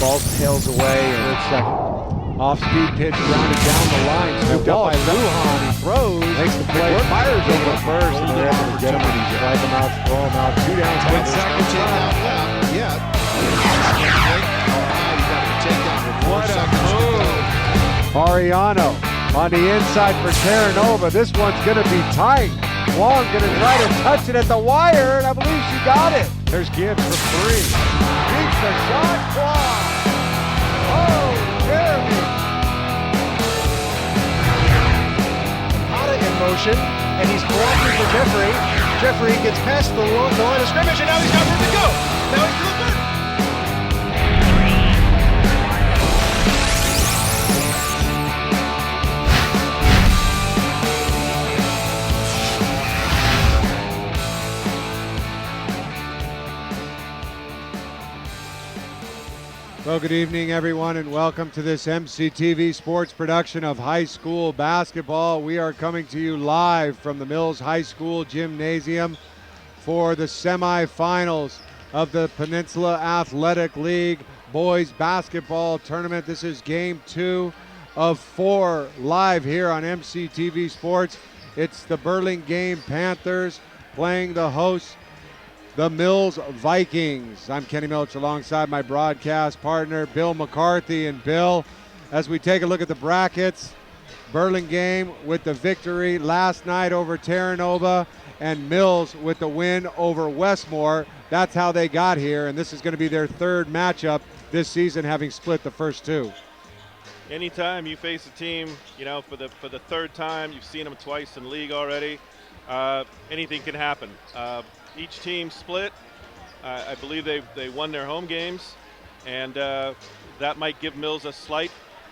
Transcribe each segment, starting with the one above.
Ball tails away. And second. Off-speed pitch grounded down the line. Scooped up by Lujan. He throws. Makes the play. Fires over the first. And they're able to get him. And strike him out, throw him out. 2 down. 10 seconds out left. Yeah. What a move. Ariano on the inside for Terranova. This one's going to be tight. Wong going to try to touch it at the wire, and I believe she got it. There's Gibbs for 3. Beats the shot. Wong. Oh, Jeremy. Hada in motion, and he's blocking for Jeffrey. Jeffrey gets past the line of scrimmage, and now he's got room to go. Now he's doing good. Well, good evening, everyone, and welcome to this MCTV Sports production of high school basketball. We are coming to you live from the Mills High School Gymnasium for the semifinals of the Peninsula Athletic League Boys Basketball Tournament. This is game 2 of 4 live here on MCTV Sports. It's the Burlingame Panthers playing the hosts, the Mills Vikings. I'm Kenny Milch alongside my broadcast partner, Bill McCarthy. And Bill, as we take a look at the brackets, Burlingame with the victory last night over Terranova, and Mills with the win over Westmore. That's how they got here, and this is going to be their 3rd matchup this season, having split the first 2. Anytime you face a team, for the 3rd time, you've seen them twice in league already, anything can happen. Each team split. I believe they won their home games, and that might give Mills a slight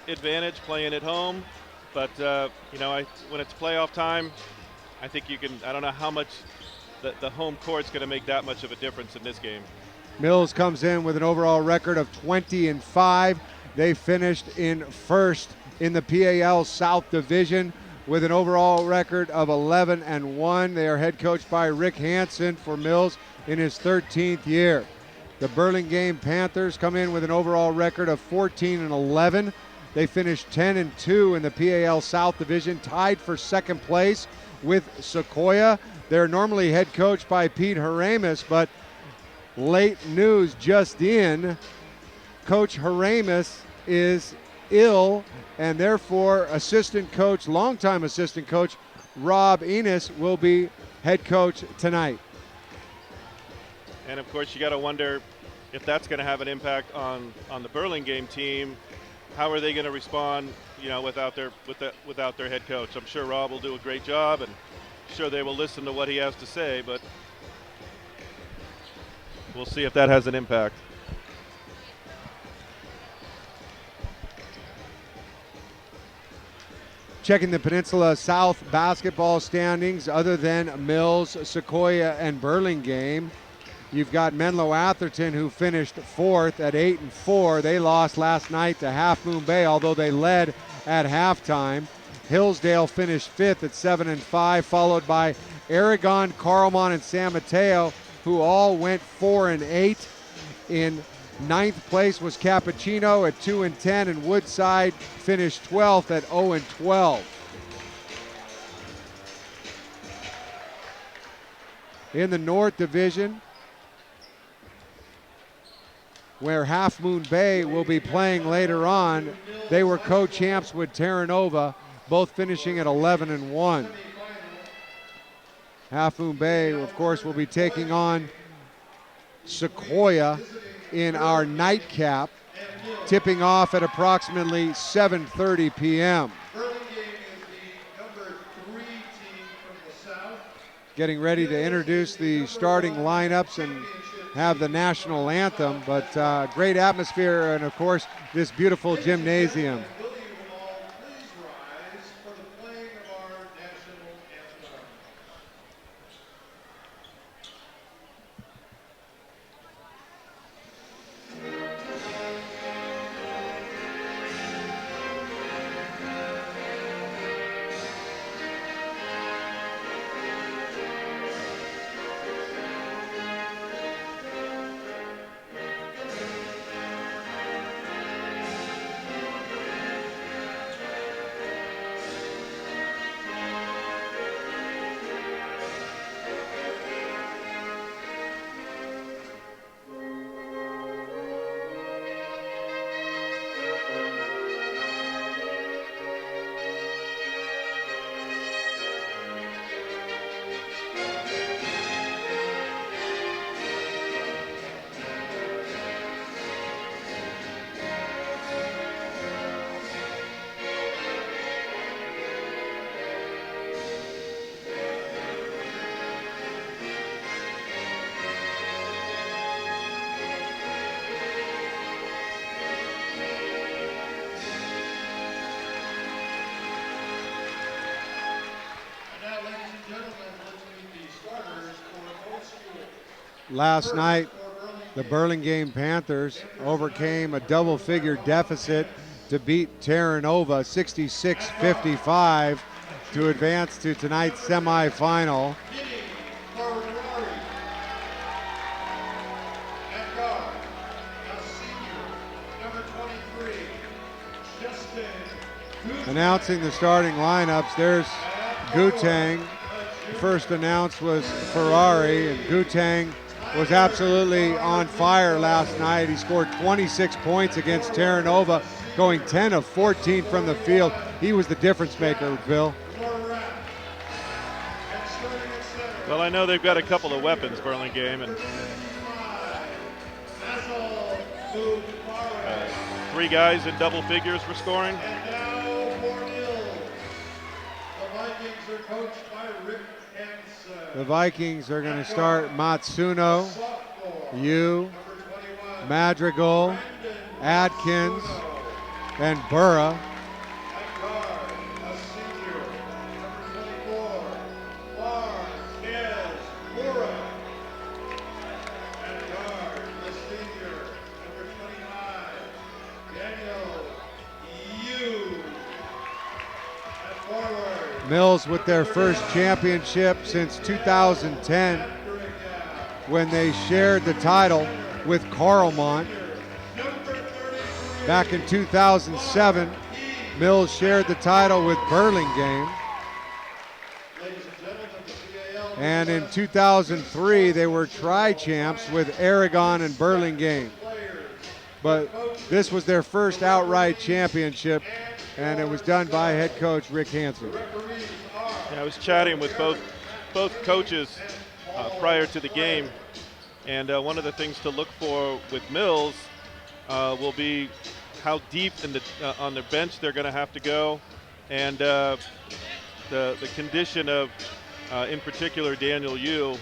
advantage playing at home. But when it's playoff time, I think you can. I don't know how much the home court's going to make that much of a difference in this game. Mills comes in with an overall record of 20-5. They finished in 1st in the PAL South Division with an overall record of 11-1. They are head coached by Rick Hansen for Mills in his 13th year. The Burlingame Panthers come in with an overall record of 14-11. They finished 10-2 in the PAL South Division, tied for 2nd place with Sequoia. They're normally head coached by Pete Haramis, but late news just in, Coach Haramis is ill, and therefore longtime assistant coach Rob Enos will be head coach tonight. And of course, you got to wonder if that's going to have an impact on the Burlingame team. How are they going to respond, without their head coach? I'm sure Rob will do a great job, and sure they will listen to what he has to say, but we'll see if that has an impact. Checking the Peninsula South basketball standings, other than Mills, Sequoia, and Burlingame, you've got Menlo Atherton, who finished 4th at 8-4. They lost last night to Half Moon Bay, although they led at halftime. Hillsdale finished 5th at 7-5, followed by Aragon, Carlmont, and San Mateo, who all went 4-8. In 9th place was Cappuccino at 2-10, and Woodside finished 12th at 0-12. In the North Division, where Half Moon Bay will be playing later on, they were co-champs with Terranova, both finishing at 11-1. Half Moon Bay, of course, will be taking on Sequoia in our nightcap, tipping off at approximately 7:30 p.m. Getting ready to introduce the starting lineups and have the national anthem, but great atmosphere, and of course this beautiful gymnasium. Last night, the Burlingame Panthers overcame a double-figure deficit to beat Terra Nova 66-55 to advance to tonight's semifinal. Announcing the starting lineups, there's Gutang. First announced was Ferrari, and Gutang was absolutely on fire last night. He scored 26 points against Terra Nova, going 10 of 14 from the field. He was the difference maker, Bill. Well, I know they've got a couple of weapons, Burlingame, and 3 guys in double figures for scoring. The Vikings are going to start Matsuno, Yu, Madrigal, Adkins, and Burra. Mills with their first championship since 2010 when they shared the title with Carlmont. Back in 2007, Mills shared the title with Burlingame. And in 2003, they were tri-champs with Aragon and Burlingame. But this was their first outright championship, and it was done by head coach Rick Hansen. Yeah, I was chatting with both coaches prior to the game, and one of the things to look for with Mills will be how deep in the on their bench they're going to have to go, and the condition of, in particular, Daniel Yu,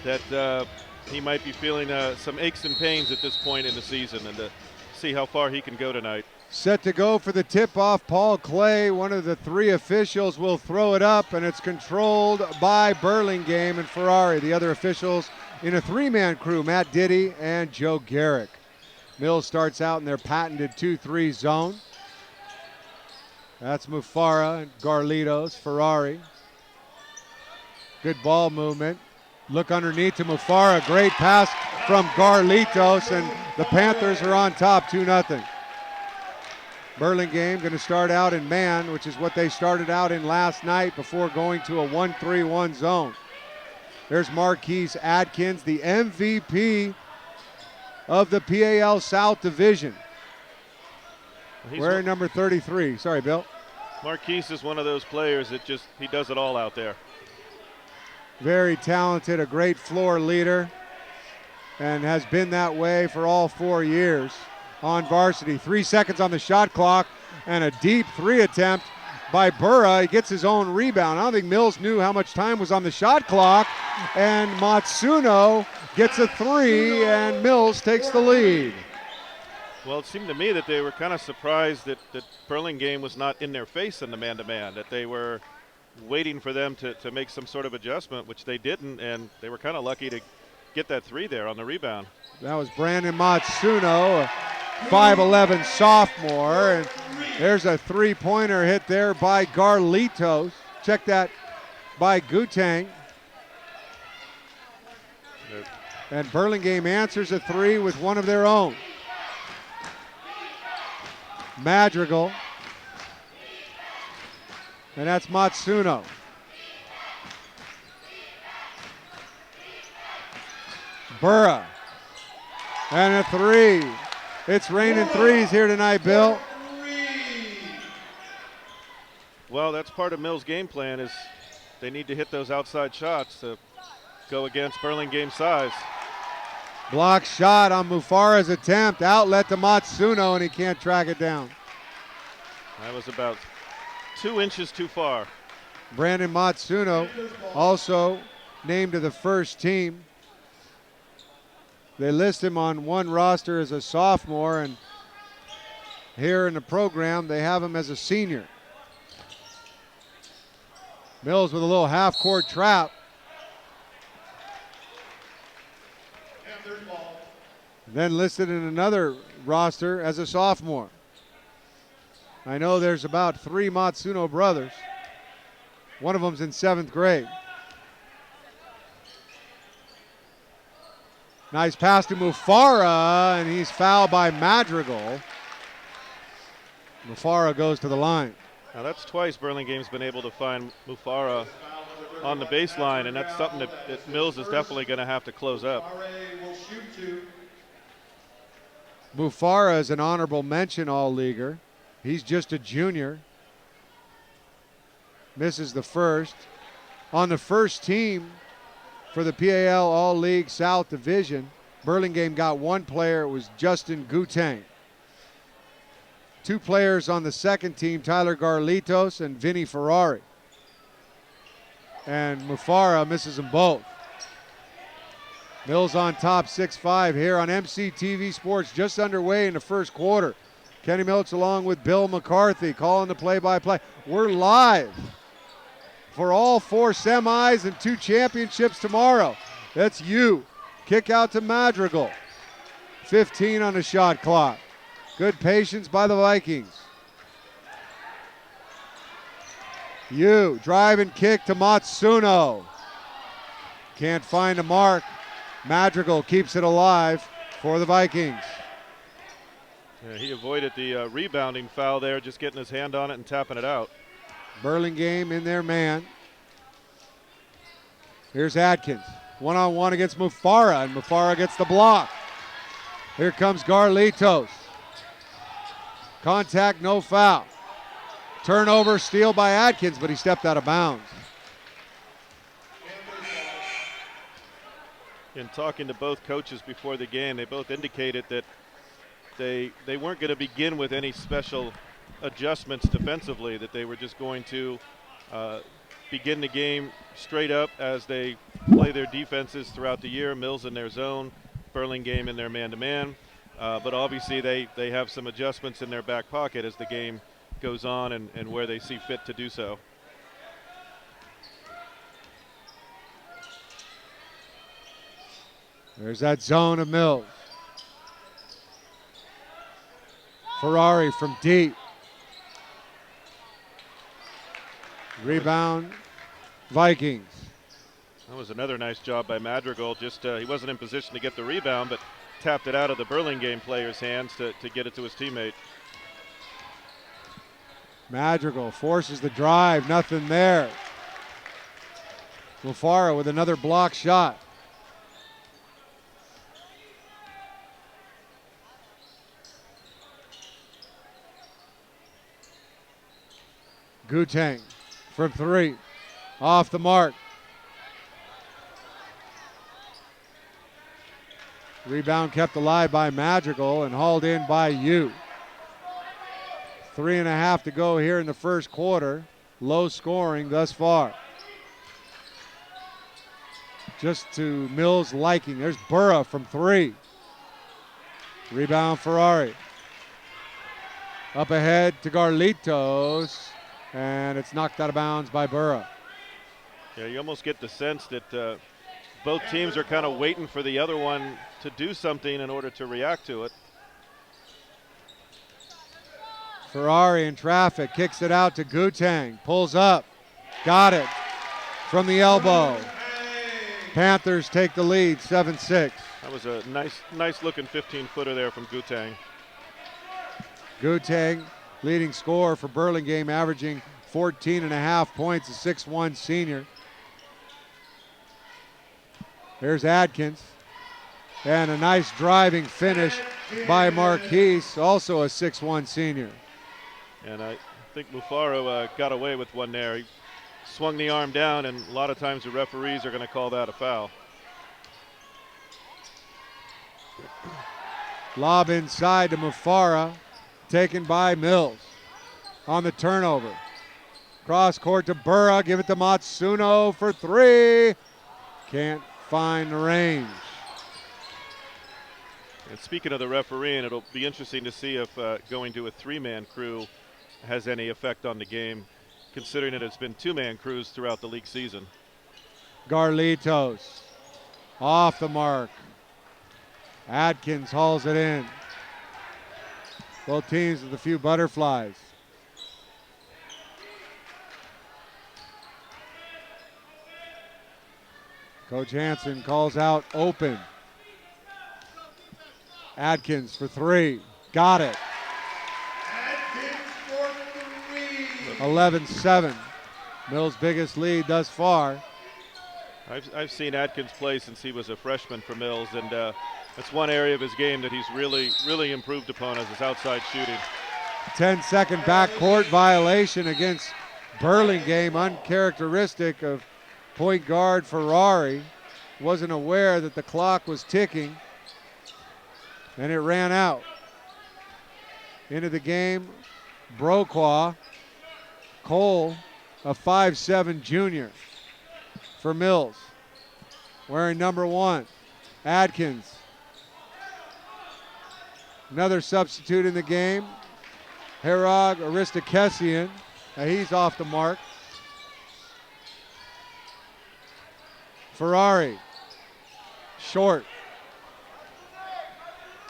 that he might be feeling some aches and pains at this point in the season, and to see how far he can go tonight. Set to go for the tip-off, Paul Clay, one of the 3 officials, will throw it up, and it's controlled by Burlingame and Ferrari. The other officials in a 3-man crew, Matt Diddy and Joe Garrick. Mills starts out in their patented 2-3 zone. That's Mufara and Garlitos, Ferrari. Good ball movement. Look underneath to Mufara. Great pass from Garlitos, and the Panthers are on top 2-0. Burlingame going to start out in man, which is what they started out in last night before going to a 1-3-1 zone. There's Marquise Adkins, the MVP of the PAL South Division. Wearing number 33. Sorry, Bill. Marquise is one of those players that he does it all out there. Very talented, a great floor leader, and has been that way for all 4 years on varsity. 3 seconds on the shot clock, and a deep 3 attempt by Burra. He gets his own rebound. I don't think Mills knew how much time was on the shot clock, and Matsuno gets a 3, and Mills takes the lead. Well, it seemed to me that they were kind of surprised that Burlingame was not in their face in the man-to-man, that they were waiting for them to make some sort of adjustment, which they didn't, and they were kind of lucky to get that 3 there on the rebound. That was Brandon Matsuno, a 5'11 sophomore, and there's a 3-pointer hit there by Garlitos. Check that by Gutang. And Burlingame answers a 3 with one of their own. Madrigal. And that's Matsuno. Burra. And a 3. It's raining 3s here tonight, Bill. Well, that's part of Mills' game plan, is they need to hit those outside shots to go against Burlingame's size. Block shot on Mufara's attempt. Outlet to Matsuno, and he can't track it down. That was about 2 inches too far. Brandon Matsuno also named to the first team. They list him on one roster as a sophomore, and here in the program they have him as a senior. Mills with a little half-court trap. then listed in another roster as a sophomore. I know there's about 3 Matsuno brothers. One of them's in 7th grade. Nice pass to Mufara, and he's fouled by Madrigal. Mufara goes to the line. Now that's twice Burlingame's been able to find Mufara on the baseline, and that's something that Mills is definitely going to have to close up. Mufara is an honorable mention all-leaguer. He's just a junior. Misses the first. On the first team for the PAL All-League South Division, Burlingame got 1 player. It was Justin Gutang. 2 players on the second team, Tyler Garlitos and Vinny Ferrari. And Mufara misses them both. Mills on top 6-5 here on MCTV Sports, just underway in the first quarter. Kenny Milch along with Bill McCarthy calling the play-by-play. We're live for all 4 semis and 2 championships tomorrow. That's you. Kick out to Madrigal. 15 on the shot clock. Good patience by the Vikings. You drive and kick to Matsuno. Can't find a mark. Madrigal keeps it alive for the Vikings. Yeah, he avoided the rebounding foul there, just getting his hand on it and tapping it out. Burlingame in their man. Here's Atkins. One-on-one against Mufara, and Mufara gets the block. Here comes Garlitos. Contact, no foul. Turnover, steal by Atkins, but he stepped out of bounds. In talking to both coaches before the game, they both indicated that they weren't going to begin with any special adjustments defensively, that they were just going to begin the game straight up as they play their defenses throughout the year. Mills in their zone, Burlingame in their man-to-man. But obviously they have some adjustments in their back pocket as the game goes on and where they see fit to do so. There's that zone of Mills. Ferrari from deep. Rebound, Vikings. That was another nice job by Madrigal. Just he wasn't in position to get the rebound, but tapped it out of the Burlingame player's hands to get it to his teammate. Madrigal forces the drive, nothing there. Mufara with another block shot. Gutang from 3, off the mark. Rebound kept alive by Madrigal and hauled in by Yu. 3.5 to go here in the first quarter. Low scoring thus far. Just to Mills' liking. There's Burra from 3. Rebound Ferrari. Up ahead to Garlitos. And it's knocked out of bounds by Burra. Yeah, you almost get the sense that both teams are kind of waiting for the other one to do something in order to react to it. Ferrari in traffic, kicks it out to Gutang, pulls up, got it from the elbow. Panthers take the lead, 7-6. That was a nice looking 15-footer there from Gutang. Gutang, leading scorer for Burlingame, averaging 14.5 points, a 6'1 senior. Here's Atkins. And a nice driving finish by Marquise, also a 6'1 senior. And I think Mufaro got away with one there. He swung the arm down, and a lot of times the referees are going to call that a foul. Lob inside to Mufara, taken by Mills. On the turnover. Cross court to Burra, give it to Matsuno for 3. Can't find the range. And speaking of the refereeing, it'll be interesting to see if going to a 3-man crew has any effect on the game, considering that it's been 2-man crews throughout the league season. Garlitos off the mark. Adkins hauls it in. Both teams with a few butterflies. Coach Hansen calls out open. Adkins for three. Got it. 11-7. Mills' biggest lead thus far. I've seen Adkins play since he was a freshman for Mills, and that's one area of his game that he's really improved upon, is his outside shooting. 10-second backcourt violation against Burlingame, uncharacteristic of point guard Ferrari. Wasn't aware that the clock was ticking, and it ran out. Into the game, Broqua. Cole, a 5'7" junior for Mills, wearing number 1. Adkins, another substitute in the game. Herog Aristakesian, he's off the mark. Ferrari, short.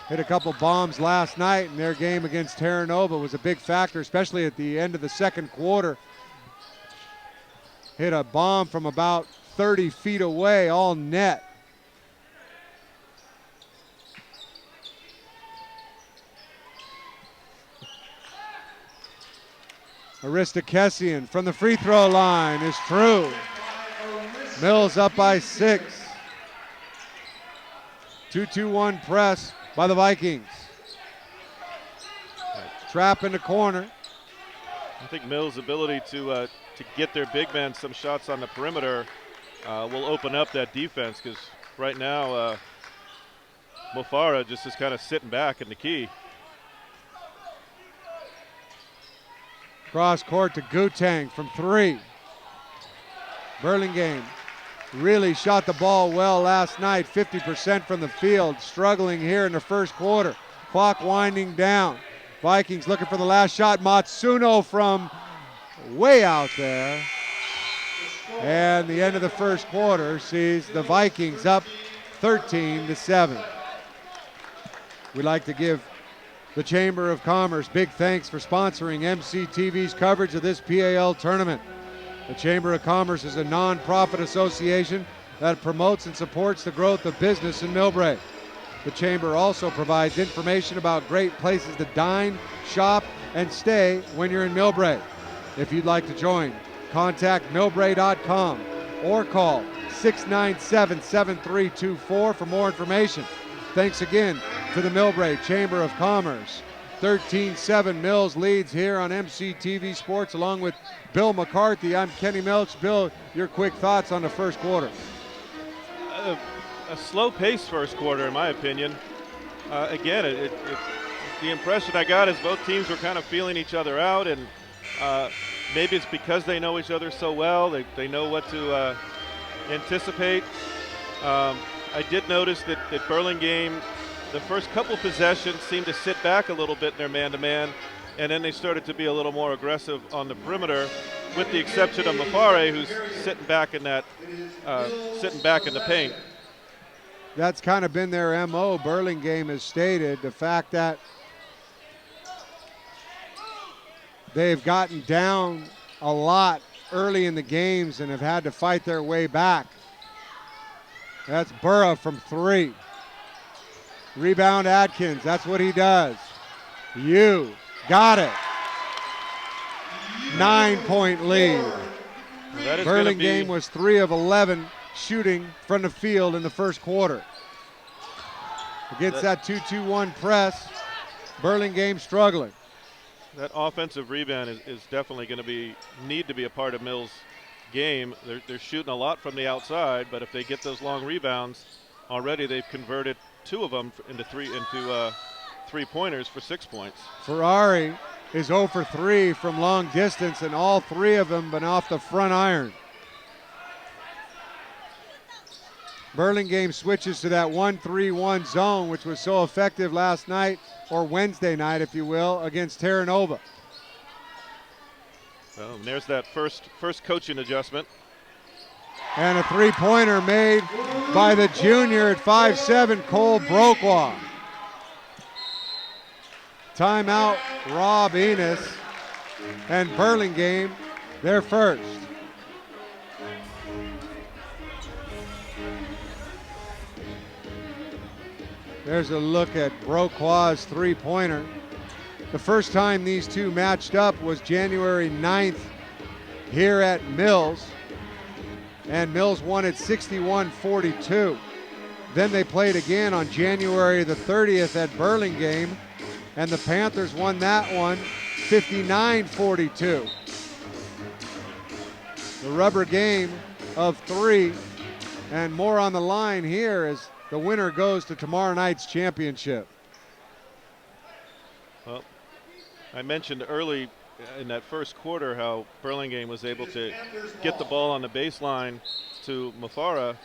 Hit a couple bombs last night in their game against Terra Nova. Was a big factor, especially at the end of the second quarter. Hit a bomb from about 30 feet away, all net. Aristakesian from the free throw line is true. Mills up by 6. 2-2-1 press by the Vikings. Trap in the corner. I think Mills' ability to get their big men some shots on the perimeter will open up that defense, because right now Mofara just is kind of sitting back in the key. Cross court to Gutang from 3. Burlingame really shot the ball well last night, 50% from the field, struggling here in the first quarter. Clock winding down. Vikings looking for the last shot. Matsuno from way out there. And the end of the first quarter sees the Vikings up 13-7. We'd like to give the Chamber of Commerce big thanks for sponsoring MCTV's coverage of this PAL tournament. The Chamber of Commerce is a non-profit association that promotes and supports the growth of business in Millbrae. The Chamber also provides information about great places to dine, shop, and stay when you're in Millbrae. If you'd like to join, contact millbrae.com or call 697-7324 for more information. Thanks again to the Millbrae Chamber of Commerce. 13-7 Mills leads here on MCTV Sports along with Bill McCarthy. I'm Kenny Melch. Bill, your quick thoughts on the first quarter. A slow-paced first quarter, in my opinion. Again, the impression I got is both teams were kind of feeling each other out, and maybe it's because they know each other so well. They know what to anticipate. I did notice that Burlingame, the first couple possessions, seemed to sit back a little bit in their man-to-man, and then they started to be a little more aggressive on the perimeter, with the exception of Mafare, who's sitting back in the paint. That's kind of been their MO. Burlingame has stated the fact that they've gotten down a lot early in the games and have had to fight their way back. That's Burra from 3. Rebound Adkins, that's what he does. You got it. 9-point lead. Burlingame was 3 of 11 shooting from the field in the first quarter. Against that 2-2-1 press, Burlingame struggling. That offensive rebound is definitely going to need to be a part of Mills' game. They're shooting a lot from the outside, but if they get those long rebounds, already they've converted 2 of them into three-pointers for 6 points. Ferrari is 0 for 3 from long distance, and all 3 of them been off the front iron. Burlingame switches to that 1-3-1 zone, which was so effective last night, or Wednesday night, if you will, against Terra Nova. Well, there's that first coaching adjustment. And a three-pointer made by the junior at 5'7", Cole Broqua. Timeout, Rob Enos, and Burlingame, their first. There's a look at Broqua's three-pointer. The first time these two matched up was January 9th here at Mills, and Mills won it 61-42. Then they played again on January the 30th at Burlingame, and the Panthers won that one 59-42. The rubber game of three, and more on the line here as the winner goes to tomorrow night's championship. Well, I mentioned early in that first quarter how Burlingame was able to get the ball on the baseline to Mufara,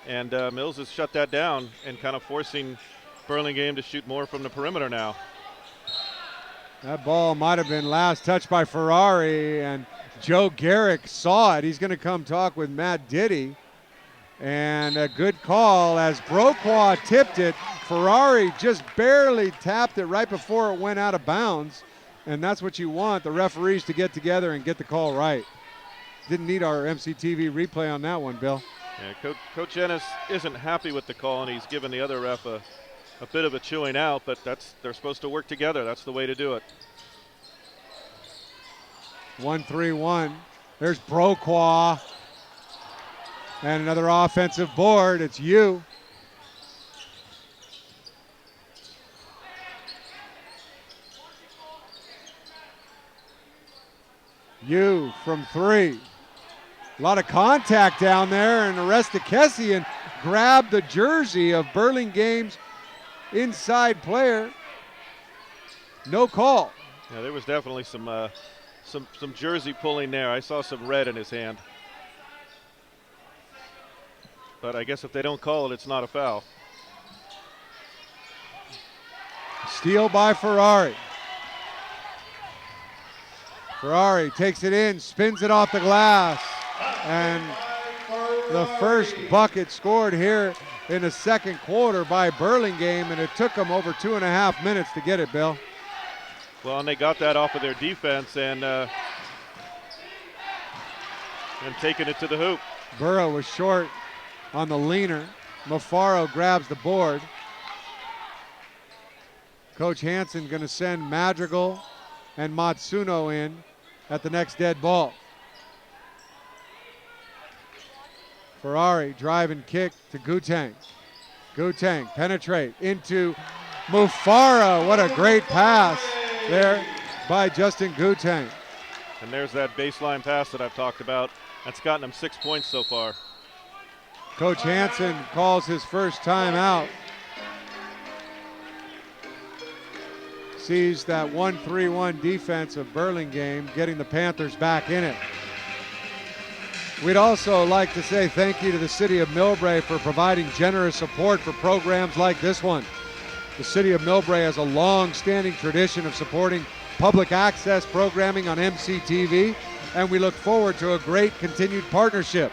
and Mills has shut that down and kind of forcing Burlingame to shoot more from the perimeter now. That ball might have been last touched by Ferrari, and Joe Garrick saw it. He's going to come talk with Matt Diddy. And a good call as Broqua tipped it. Ferrari just barely tapped it right before it went out of bounds. And that's what you want, the referees to get together and get the call right. Didn't need our MCTV replay on that one, Bill. Yeah, Coach Ennis isn't happy with the call, and he's given the other ref a bit of a chewing out, but they're supposed to work together. That's the way to do it. 1-3-1. There's Broqua. And another offensive board. It's you. You from three. A lot of contact down there, and Arestakessian grabbed the jersey of Burlingame's inside player. No call. Yeah, there was definitely some jersey pulling there. I saw some red in his hand. But I guess if they don't call it, it's not a foul. Steal by Ferrari. Ferrari takes it in, spins it off the glass, and the first bucket scored here in the second quarter by Burlingame, and it took them over 2.5 minutes to get it, Bill. Well, and they got that off of their defense and taking it to the hoop. Burrow was short on the leaner. Mufaro grabs the board. Coach Hansen going to send Madrigal and Matsuno in at the next dead ball. Ferrari drive and kick to Gutang. Gutang penetrate into Mufara. What a great pass there by Justin Gutang. And there's that baseline pass that I've talked about. That's gotten him 6 points so far. Coach Hansen calls his first timeout. Sees that 1-3-1 defense of Burlingame, getting the Panthers back in it. We'd also like to say thank you to the City of Millbrae for providing generous support for programs like this one. The City of Millbrae has a long-standing tradition of supporting public access programming on MCTV, and we look forward to a great continued partnership.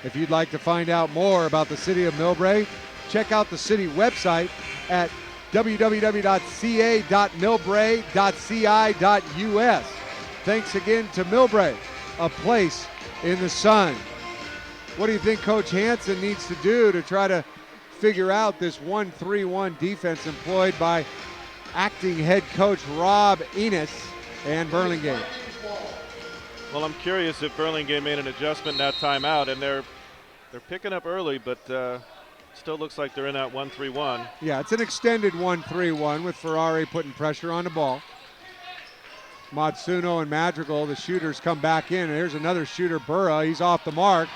If you'd like to find out more about the City of Millbrae, check out the city website at www.ca.millbrae.ci.us. Thanks again to Millbrae, a place in the sun. What do you think Coach Hansen needs to do to try to figure out this 1-3-1 defense employed by acting head coach Rob Enos and Burlingame? Well, I'm curious if Burlingame made an adjustment in that timeout, and they're picking up early, but still looks like they're in that 1-3-1. Yeah, it's an extended 1-3-1 with Ferrari putting pressure on the ball. Matsuno and Madrigal, the shooters, come back in. And here's another shooter, Burra. He's off the mark.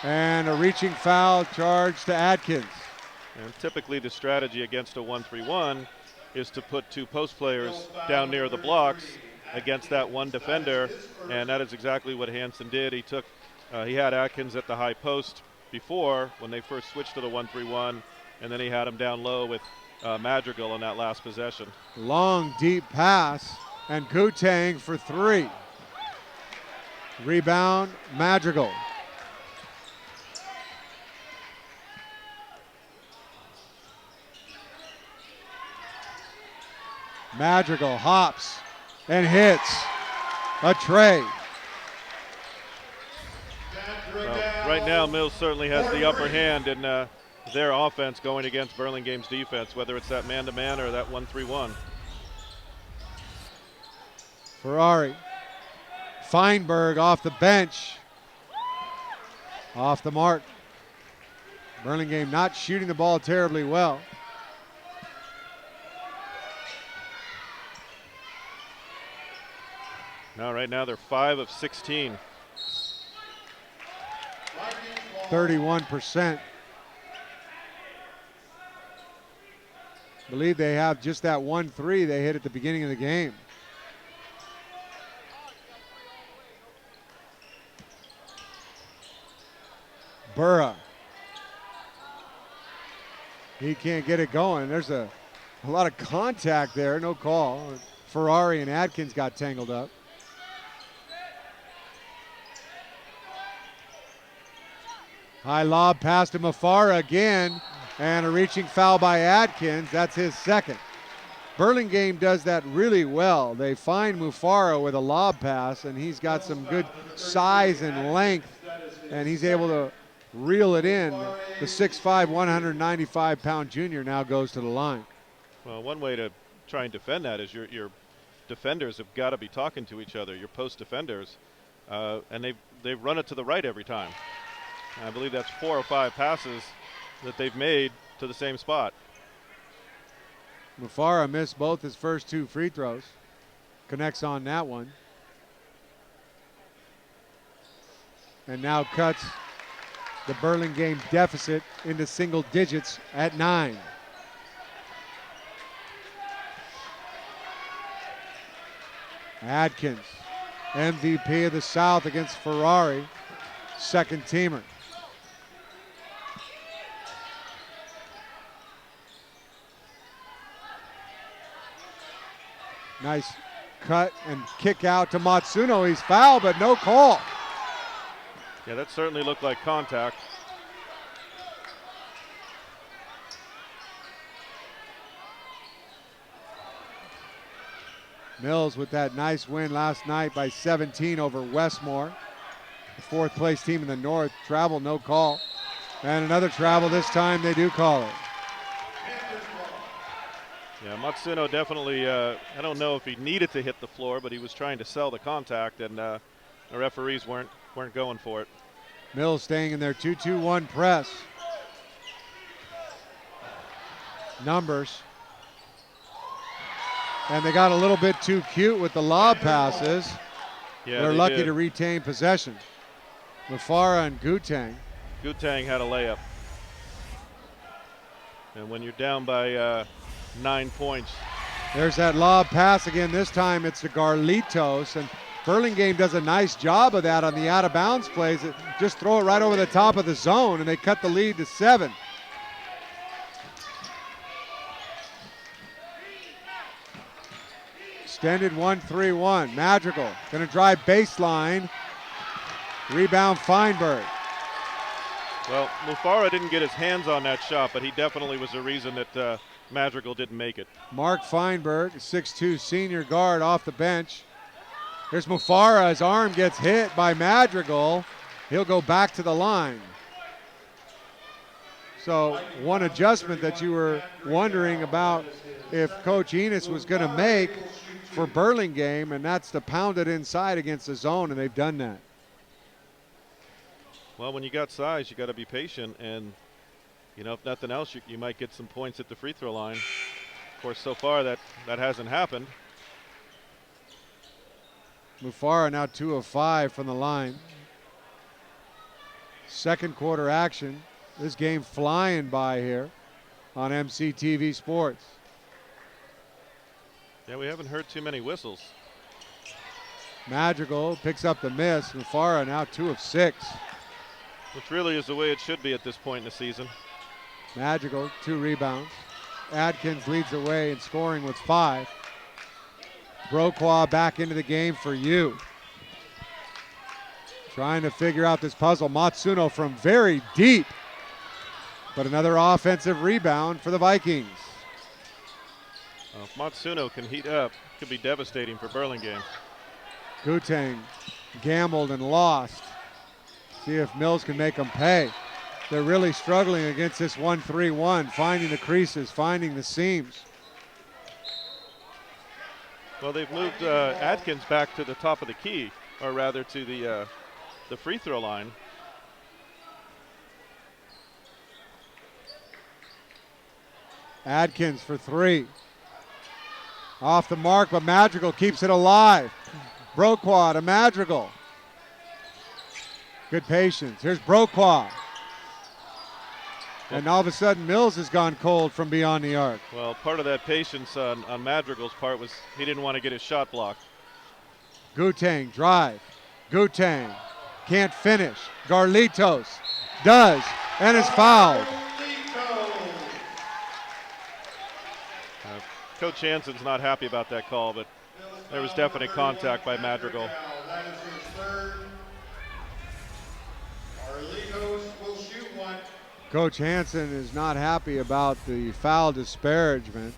And a reaching foul charge to Atkins. And typically the strategy against a 1-3-1 is to put two post players down near the blocks against that one defender, and that is exactly what Hansen did. He had Atkins at the high post before when they first switched to the 1-3-1, and then he had him down low with Madrigal on that last possession. Long, deep pass, and Gutang for three. Rebound, Madrigal. Madrigal hops and hits a tray. Well, right now, Mills certainly has the upper hand in their offense going against Burlingame's defense, whether it's that man-to-man or that 1-3-1. Ferrari. Feinberg off the bench. Off the mark. Burlingame not shooting the ball terribly well. Now, right now, they're 5 of 16. 31%. Believe they have just that 1-3 they hit at the beginning of the game. Burra. He can't get it going. There's a lot of contact there, no call. Ferrari and Adkins got tangled up. High lob pass to Mufara again, and a reaching foul by Adkins. That's his second. Burlingame does that really well. They find Mufara with a lob pass, and he's got some good size and length, and he's able to reel it in. The 6'5", 195-pound junior now goes to the line. Well, one way to try and defend that is your defenders have got to be talking to each other, your post defenders, and they've run it to the right every time. I believe that's 4 or 5 passes that they've made to the same spot. Mufara missed both his first 2 free throws. Connects on that one. And now cuts the Burlingame deficit into single digits at 9. Adkins, MVP of the South against Ferrari, second teamer. Nice cut and kick out to Matsuno. He's fouled, but no call. Yeah, that certainly looked like contact. Mills with that nice win last night by 17 over Westmore. The 4th place team in the North. Travel, no call. And another travel, this time they do call it. Yeah, Matsuno definitely, I don't know if he needed to hit the floor, but he was trying to sell the contact, and the referees weren't going for it. Mills staying in their 2-2-1 press. Numbers. And they got a little bit too cute with the lob passes. Yeah, They're lucky to retain possession. Mufara and Gutang. Gutang had a layup. And when you're down by 9 points. There's that lob pass again. This time it's to Garlitos, and Burlingame does a nice job of that on the out-of-bounds plays. Just throw it right over the top of the zone, and they cut the lead to 7. Extended 1-3-1. Madrigal going to drive baseline. Rebound Feinberg. Well, Mufara didn't get his hands on that shot, but he definitely was the reason that Madrigal didn't make it. Mark Feinberg, 6'2" senior guard off the bench. Here's Mufara. His arm gets hit by Madrigal. He'll go back to the line. So one adjustment that you were wondering about if Coach Enos was going to make for Burlingame, and that's to pound it inside against the zone, and they've done that. Well, when you got size, you got to be patient, and you know, if nothing else, you might get some points at the free throw line. Of course, so far that hasn't happened. Mufara now 2 of 5 from the line. Second quarter action. This game flying by here on MCTV Sports. Yeah, we haven't heard too many whistles. Madrigal picks up the miss. Mufara now 2 of 6. Which really is the way it should be at this point in the season. Madrigal, 2 rebounds. Adkins leads the way in scoring with 5. Broqua back into the game for you. Trying to figure out this puzzle. Matsuno from very deep. But another offensive rebound for the Vikings. If Matsuno can heat up, it could be devastating for Burlingame. Gutang gambled and lost. See if Mills can make them pay. They're really struggling against this 1-3-1, finding the creases, finding the seams. Well, they've moved Adkins back to the top of the key, or rather to the free throw line. Adkins for three. Off the mark, but Madrigal keeps it alive. Broqua to Madrigal. Good patience. Here's Broqua. And all of a sudden, Mills has gone cold from beyond the arc. Well, part of that patience on Madrigal's part was he didn't want to get his shot blocked. Gutang drive. Gutang can't finish. Garlitos does and is fouled. Coach Hansen's not happy about that call, but there was definite contact by Madrigal. Coach Hansen is not happy about the foul disparagement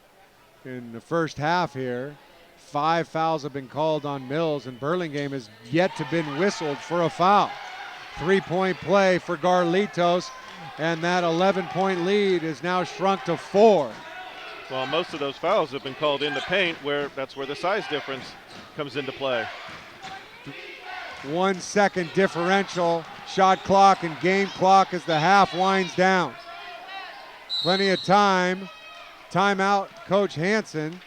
in the first half here. 5 fouls have been called on Mills, and Burlingame has yet to been whistled for a foul. 3-point play for Garlitos, and that 11-point lead is now shrunk to 4. Well, most of those fouls have been called in the paint, that's where the size difference comes into play. 1 second differential, shot clock and game clock as the half winds down. Plenty of time. Timeout, Coach Hansen.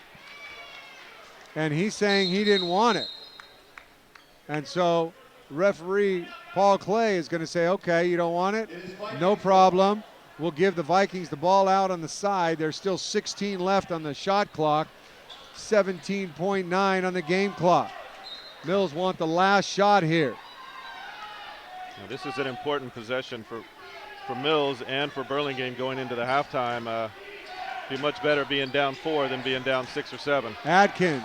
And he's saying he didn't want it. And so referee Paul Clay is going to say, okay, you don't want it? No problem. We'll give the Vikings the ball out on the side. There's still 16 left on the shot clock, 17.9 on the game clock. Mills want the last shot here. Now, this is an important possession for Mills and for Burlingame going into the halftime. Be much better being down 4 than being down 6 or 7. Adkins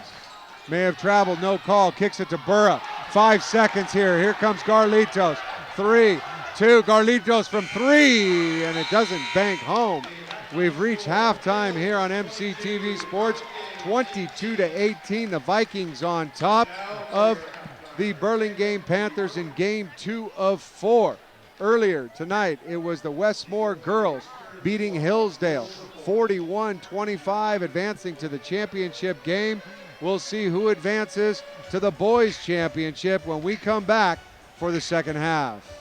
may have traveled, no call, kicks it to Burra. 5 seconds here. Here comes Garlitos. 3, 2, Garlitos from 3, and it doesn't bank home. We've reached halftime here on MCTV Sports. 22-18, the Vikings on top of the Burlingame Panthers in game 2 of 4. Earlier tonight, it was the Westmore girls beating Hillsdale 41-25, advancing to the championship game. We'll see who advances to the boys championship when we come back for the second half.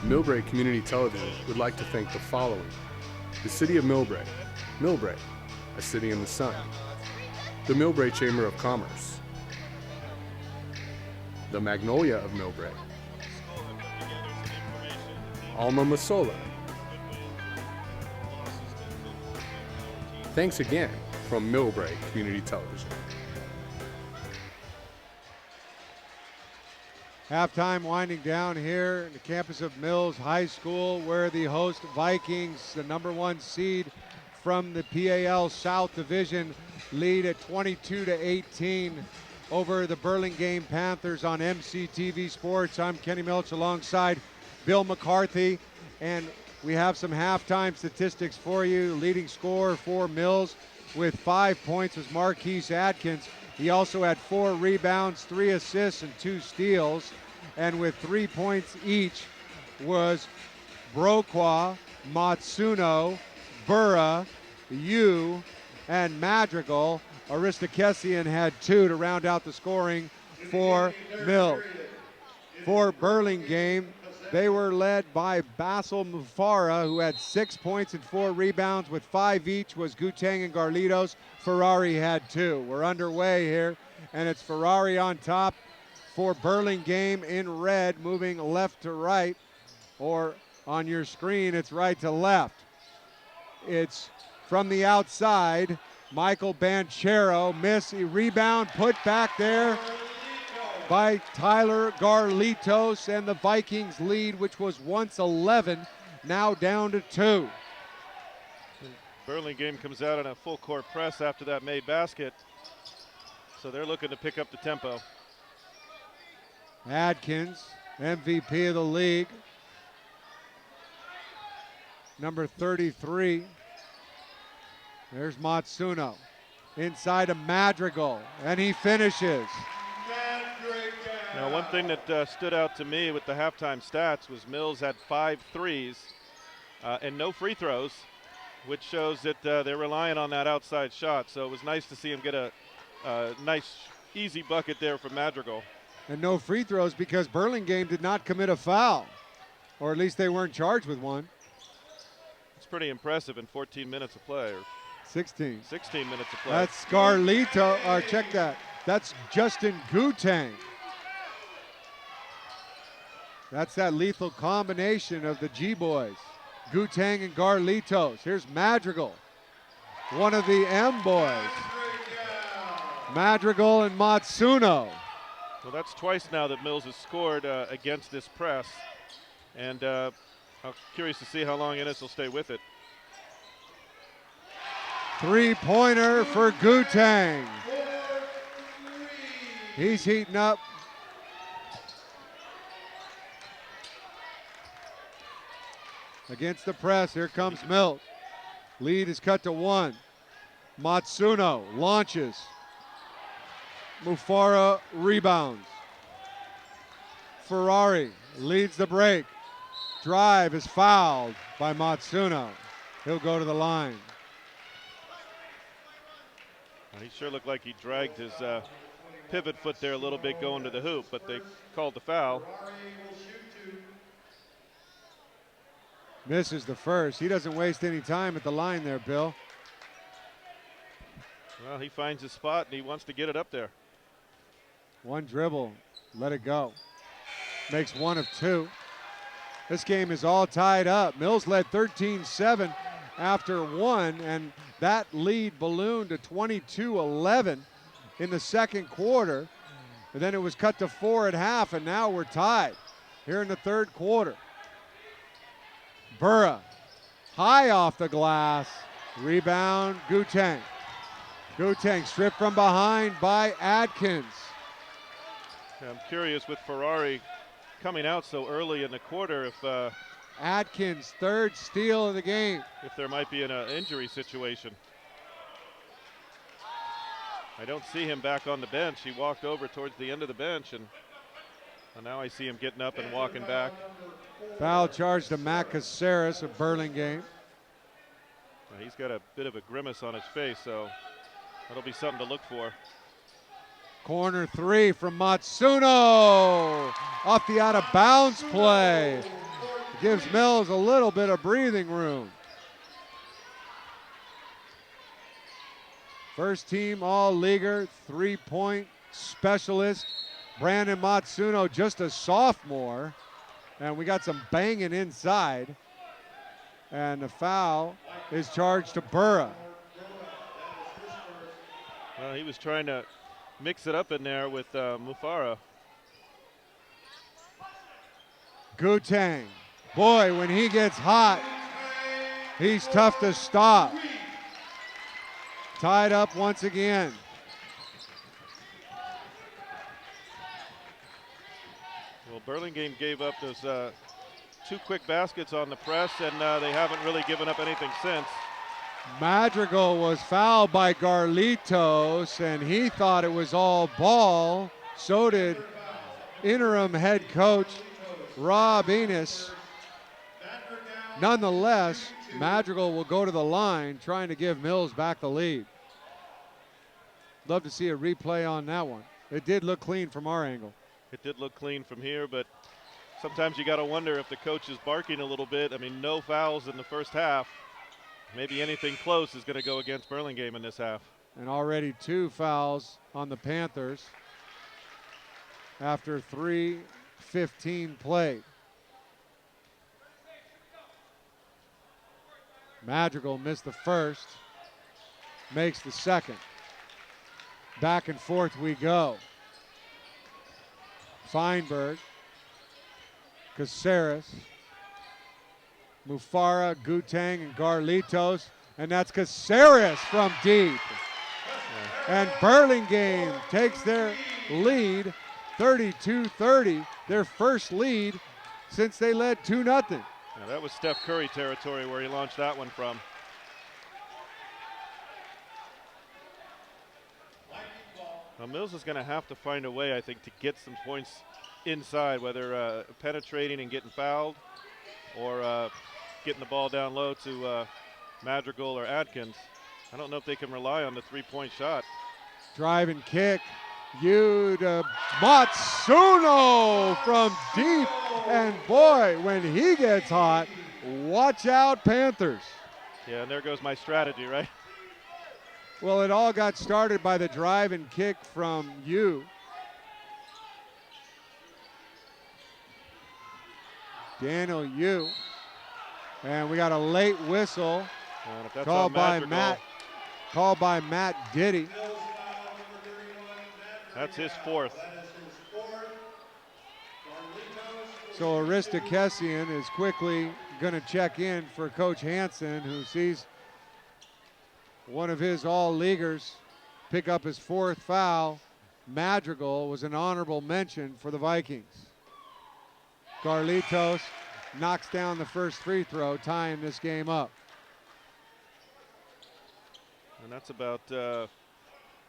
Millbrae Community Television would like to thank the following: the City of Millbrae, Millbrae, a city in the sun; the Millbrae Chamber of Commerce; the Magnolia of Millbrae; Alma Masola. Thanks again from Millbrae Community Television. Halftime winding down here in the campus of Mills High School, where the host Vikings, the #1 seed from the PAL South Division, lead at 22-18 over the Burlingame Panthers on MCTV Sports. I'm Kenny Milch alongside Bill McCarthy, and we have some halftime statistics for you. Leading scorer for Mills with 5 points was Marquise Adkins. He also had 4 rebounds, 3 assists, and 2 steals. And with 3 points each was Broqua, Matsuno, Burra, Yu, and Madrigal. Aristakesian had 2 to round out the scoring for Mills. For Burlingame, they were led by Basil Mufara, who had 6 points and 4 rebounds. With 5 each was Gutang and Garlitos. Ferrari had 2. We're underway here, and it's Ferrari on top for Burlingame in red, moving left to right, or on your screen, it's right to left. It's from the outside. Michael Banchero, miss, a rebound, put back there by Tyler Garlitos, and the Vikings lead, which was once 11, now down to 2. Burlingame comes out on a full court press after that made basket, so they're looking to pick up the tempo. Adkins, MVP of the league. number 33. There's Matsuno. Inside to Madrigal, and he finishes. Now, one thing that stood out to me with the halftime stats was Mills had 5 threes and no free throws, which shows that they're relying on that outside shot. So it was nice to see him get a nice, easy bucket there from Madrigal. And no free throws because Burlingame did not commit a foul, or at least they weren't charged with one. It's pretty impressive in 14 minutes of play, or 16. 16 minutes of play. That's Garlito, check that. That's Justin Gutang. That's that lethal combination of the G-boys. Gutang and Garlitos. Here's Madrigal, one of the M-boys. Madrigal and Matsuno. Well, that's twice now that Mills has scored against this press. And I'm curious to see how long Ennis will stay with it. Three-pointer for Gutang. He's heating up. Against the press, here comes Mills. Lead is cut to 1. Matsuno launches. Mufara rebounds. Ferrari leads the break. Drive is fouled by Matsuno. He'll go to the line. He sure looked like he dragged his pivot foot there a little bit going to the hoop, but they called the foul. Misses the first. He doesn't waste any time at the line there, Bill. Well, he finds his spot and he wants to get it up there. One dribble, let it go. Makes 1 of 2. This game is all tied up. Mills led 13-7 after 1, and that lead ballooned to 22-11 in the second quarter. And then it was cut to 4 at half, and now we're tied here in the third quarter. Burra, high off the glass. Rebound, Gutang. Gutang stripped from behind by Adkins. I'm curious with Ferrari coming out so early in the quarter if Adkins, third steal of the game. If there might be an injury situation. I don't see him back on the bench. He walked over towards the end of the bench, and now I see him getting up and walking back. Foul charge to Matt Caceres of Burlingame. He's got a bit of a grimace on his face, so that'll be something to look for. Corner 3 from Matsuno. Off the out of bounds play. Gives Mills a little bit of breathing room. First team all-leaguer, 3-point specialist. Brandon Matsuno, just a sophomore. And we got some banging inside. And the foul is charged to Burra. Well, he was trying to mix it up in there with Mufara. Gutang. Boy, when he gets hot, he's tough to stop. Tied up once again. Well, Burlingame gave up those 2 quick baskets on the press, and they haven't really given up anything since. Madrigal was fouled by Garlitos, and he thought it was all ball. So did interim head coach Rob Enos. Nonetheless, Madrigal will go to the line, trying to give Mills back the lead. Love to see a replay on that one. It did look clean from our angle. It did look clean from here, but sometimes you got to wonder if the coach is barking a little bit. I mean, no fouls in the first half. Maybe anything close is going to go against Burlingame in this half. And already 2 fouls on the Panthers after 3:15 played. Madrigal missed the first, makes the second. Back and forth we go. Feinberg, Caceres, Mufara, Gutang, and Garlitos, and that's Caceres from deep. And Burlingame takes their lead, 32-30, their first lead since they led 2-0. Now that was Steph Curry territory where he launched that one from. Now Mills is going to have to find a way, I think, to get some points inside, whether penetrating and getting fouled or getting the ball down low to Madrigal or Adkins. I don't know if they can rely on the three-point shot. Drive and kick. To Matsuno from deep. And boy, when he gets hot, watch out, Panthers. Yeah, and there goes my strategy, right? Well, it all got started by the drive and kick from Yu. Daniel Yu. And we got a late whistle called by Matt Diddy. That's his fourth. So Arista Kessian is quickly going to check in for Coach Hansen, who sees one of his all-leaguers pick up his fourth foul. Madrigal was an honorable mention for the Vikings. Carlitos knocks down the first free throw, tying this game up. And that's about,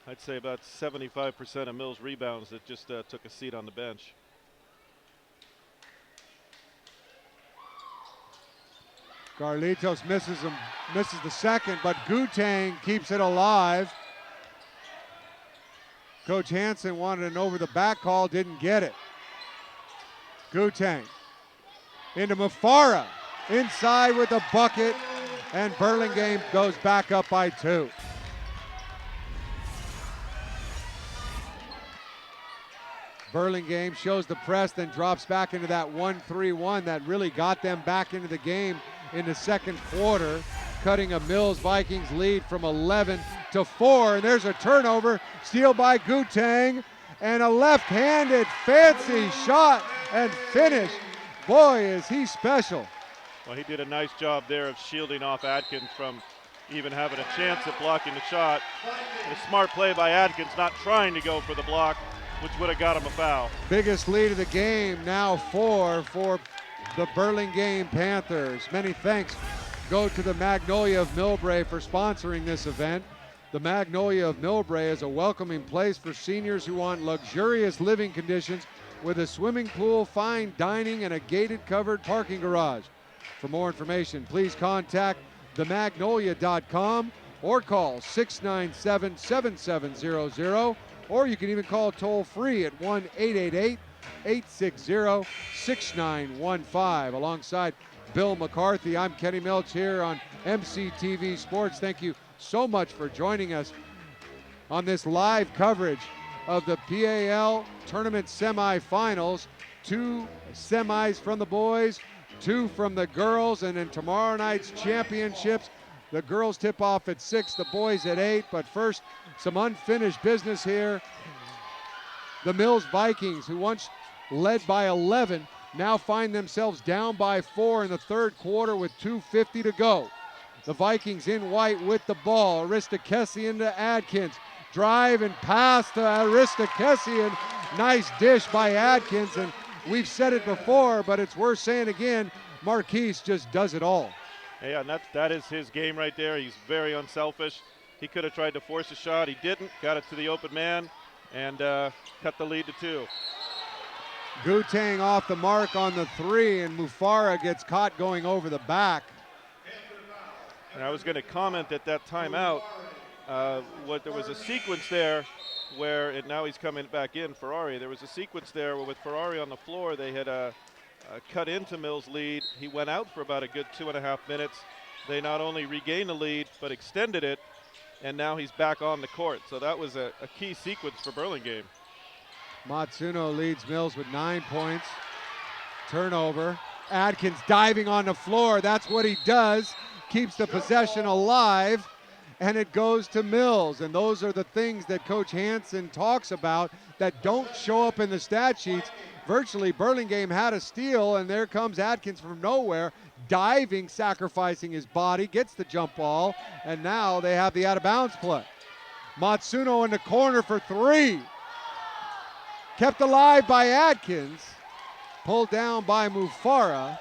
I'd say about 75% of Mills' rebounds that just took a seat on the bench. Carlitos misses the second, but Gutang keeps it alive. Coach Hansen wanted an over-the-back call, didn't get it. Gutang into Mufara, inside with a bucket, and Burlingame goes back up by 2. Burlingame shows the press, then drops back into that 1-3-1 that really got them back into the game in the second quarter, cutting a Mills Vikings lead from 11 to 4. And there's a turnover, steal by Gutang, and a left-handed fancy shot and finish. Boy, is he special. Well, he did a nice job there of shielding off Adkins from even having a chance at blocking the shot. A smart play by Adkins, not trying to go for the block, which would have got him a foul. Biggest lead of the game, now 4 for the Burlingame Panthers. Many thanks go to the Magnolia of Millbrae for sponsoring this event. The Magnolia of Millbrae is a welcoming place for seniors who want luxurious living conditions with a swimming pool, fine dining, and a gated covered parking garage. For more information, please contact themagnolia.com or call 697-7700, or you can even call toll free at 1-888-860-6915. Alongside Bill McCarthy, I'm Kenny Milch here on MCTV Sports. Thank you so much for joining us on this live coverage of the PAL tournament semifinals. 2 semis from the boys, 2 from the girls, and in tomorrow night's championships, the girls tip off at 6, the boys at 8. But first, some unfinished business here. The Mills Vikings, who once led by 11, now find themselves down by 4 in the third quarter with 2:50 to go. The Vikings in white with the ball. Arista Kessian to Adkins. Drive and pass to Arista Kessian. Nice dish by Adkins, and we've said it before, but it's worth saying again, Marquise just does it all. Yeah, and that is his game right there. He's very unselfish. He could have tried to force a shot. He didn't. Got it to the open man and cut the lead to 2. Gutang off the mark on the 3, and Mufara gets caught going over the back. And I was going to comment at that timeout. There was a sequence there where, now he's coming back in, Ferrari. There was a sequence there where with Ferrari on the floor, they had cut into Mills' lead. He went out for about a good 2.5 minutes. They not only regained the lead, but extended it, and now he's back on the court. So that was a key sequence for Burlingame. Matsuno leads Mills with 9 points. Turnover. Adkins diving on the floor. That's what he does. Keeps the possession alive, and it goes to Mills. And those are the things that Coach Hansen talks about that don't show up in the stat sheets. Virtually, Burlingame had a steal, and there comes Adkins from nowhere, diving, sacrificing his body, gets the jump ball, and now they have the out-of-bounds play. Matsuno in the corner for 3. Kept alive by Adkins, pulled down by Mufara,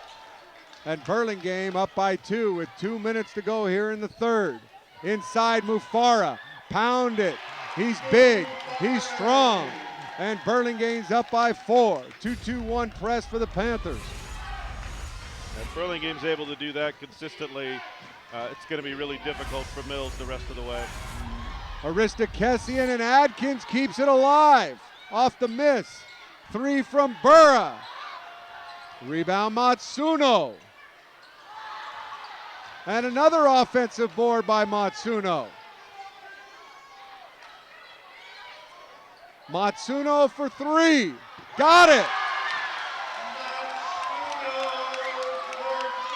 And Burlingame up by 2 with 2 minutes to go here in the third. Inside Mufara, pound it. He's big, he's strong. And Burlingame's up by 4. 2-2-1 press for the Panthers. If Burlingame's able to do that consistently, it's going to be really difficult for Mills the rest of the way. Arista Kessian, and Adkins keeps it alive. Off the miss. 3 from Burra. Rebound Matsuno. And another offensive board by Matsuno. Matsuno for 3. Got it.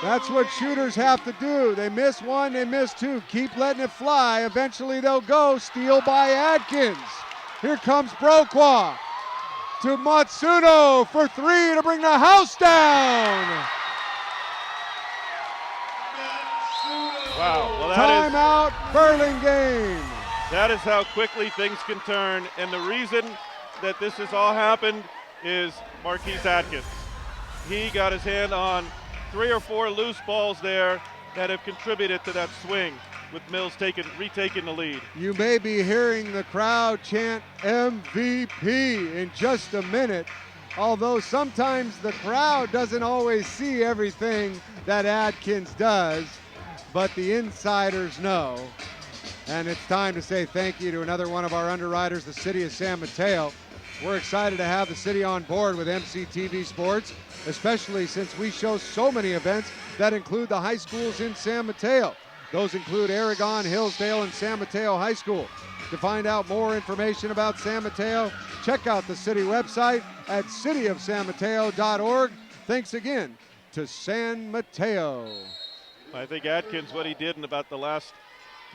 That's what shooters have to do. They miss 1, they miss 2. Keep letting it fly. Eventually they'll go. Steal by Adkins. Here comes Broqua to Matsuno for 3 to bring the house down. Wow. Well, Timeout, Burlingame. That is how quickly things can turn, and the reason that this has all happened is Marquise Adkins. He got his hand on 3 or 4 loose balls there that have contributed to that swing, with Mills retaking the lead. You may be hearing the crowd chant MVP in just a minute, although sometimes the crowd doesn't always see everything that Adkins does, but the insiders know. And it's time to say thank you to another one of our underwriters, the City of San Mateo. We're excited to have the city on board with MCTV Sports, especially since we show so many events that include the high schools in San Mateo. Those include Aragon, Hillsdale, and San Mateo High School. To find out more information about San Mateo, check out the city website at cityofsanmateo.org. Thanks again to San Mateo. I think Adkins, what he did in about the last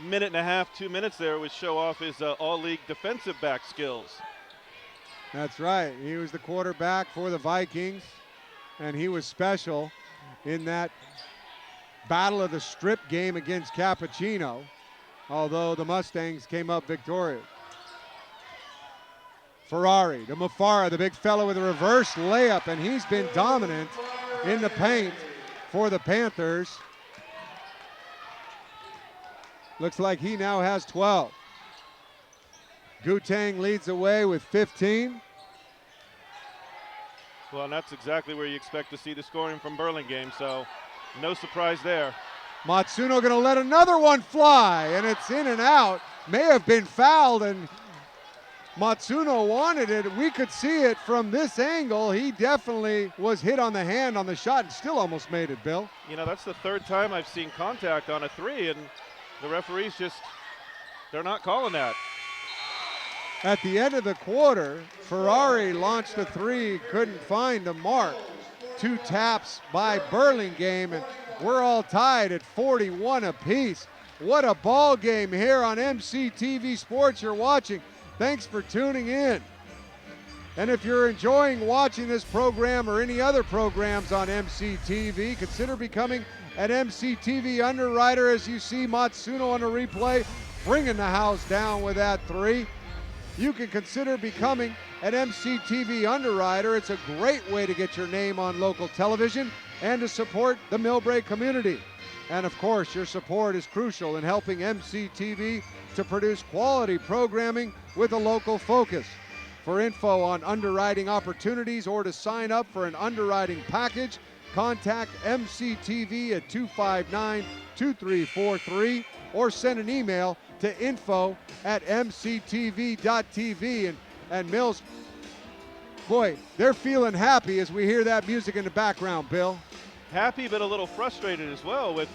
minute and a half, 2 minutes there, was show off his all-league defensive back skills. That's right. He was the quarterback for the Vikings, and he was special in that battle of the strip game against Cappuccino, although the Mustangs came up victorious. Ferrari to Mufara, the big fellow with a reverse layup, and he's been dominant in the paint for the Panthers. Looks like he now has 12. Gutang leads away with 15. Well, and that's exactly where you expect to see the scoring from Burlingame, so no surprise there. Matsuno going to let another one fly, and it's in and out. May have been fouled, and Matsuno wanted it. We could see it from this angle. He definitely was hit on the hand on the shot and still almost made it, Bill. You know, that's the 3rd time I've seen contact on a 3, and the referees they're not calling that. At the end of the quarter, Ferrari launched a 3, couldn't find the mark. 2 taps by Burlingame, and we're all tied at 41 apiece. What a ball game here on MCTV Sports you're watching. Thanks for tuning in. And if you're enjoying watching this program or any other programs on MCTV, consider becoming an MCTV underwriter as you see Matsuno on the replay, bringing the house down with that 3. You can consider becoming an MCTV underwriter. It's a great way to get your name on local television and to support the Millbrae community. And of course, your support is crucial in helping MCTV to produce quality programming with a local focus. For info on underwriting opportunities or to sign up for an underwriting package, contact MCTV at 259-2343 or send an email to info@mctv.tv. And Mills, boy, they're feeling happy as we hear that music in the background, Bill. Happy but a little frustrated as well with,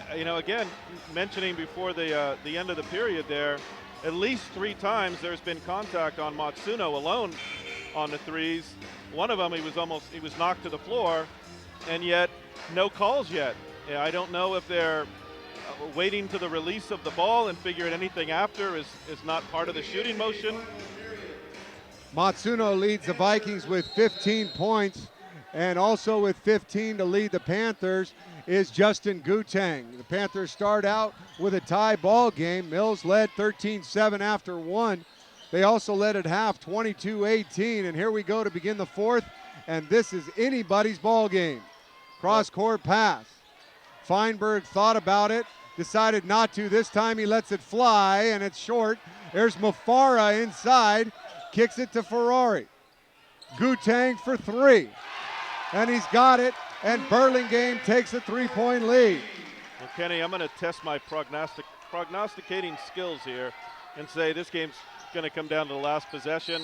again, mentioning before the end of the period there, at least 3 times there's been contact on Matsuno alone on the 3s. One of them he was knocked to the floor, and yet no calls yet. I don't know if they're waiting to the release of the ball and figuring anything after is not part of the shooting motion. Matsuno leads the Vikings with 15 points, and also with 15 to lead the Panthers is Justin Gutang. The Panthers start out with a tie ball game. Mills led 13-7 after 1. They also led at half 22-18, and here we go to begin the 4th, and this is anybody's ball game. Cross-court pass. Feinberg thought about it, decided not to. This time he lets it fly, and it's short. There's Mufara inside, kicks it to Ferrari. Gutang for three, and he's got it, and Burlingame takes a three-point lead. Well, Kenny, I'm going to test my prognosticating skills here and say this game's going to come down to the last possession,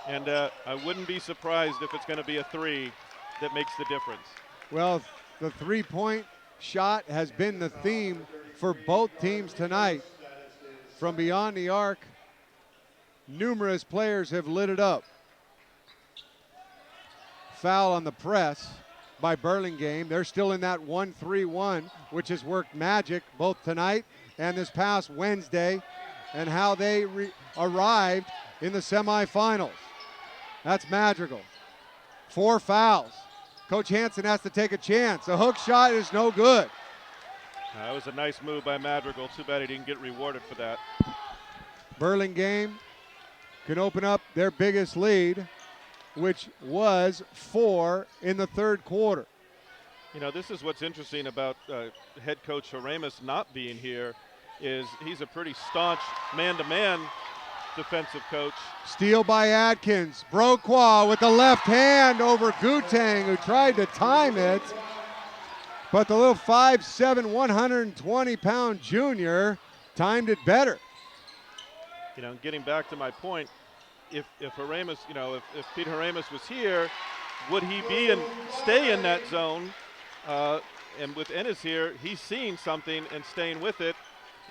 and I wouldn't be surprised if it's going to be a three that makes the difference. Well, the three-point shot has been the theme for both teams tonight. From beyond the arc, numerous players have lit it up. Foul on the press by Burlingame. They're still in that 1-3-1, which has worked magic both tonight and this past Wednesday, and how they arrived in the semifinals. That's magical. 4 fouls. Coach Hansen has to take a chance. A hook shot is no good. That was a nice move by Madrigal. Too bad he didn't get rewarded for that. Burlingame can open up their biggest lead, which was 4 in the third quarter. You know, this is what's interesting about head coach Horemus not being here, is he's a pretty staunch man-to-man defensive coach. Steal by Adkins. Broqua with the left hand over Gutang, who tried to time it. But the little 5'7", 120-pound junior timed it better. You know, getting back to my point, if Horemus, you know, if Pete Horemus was here, would he be and stay in that zone? And with Ennis here, he's seeing something and staying with it,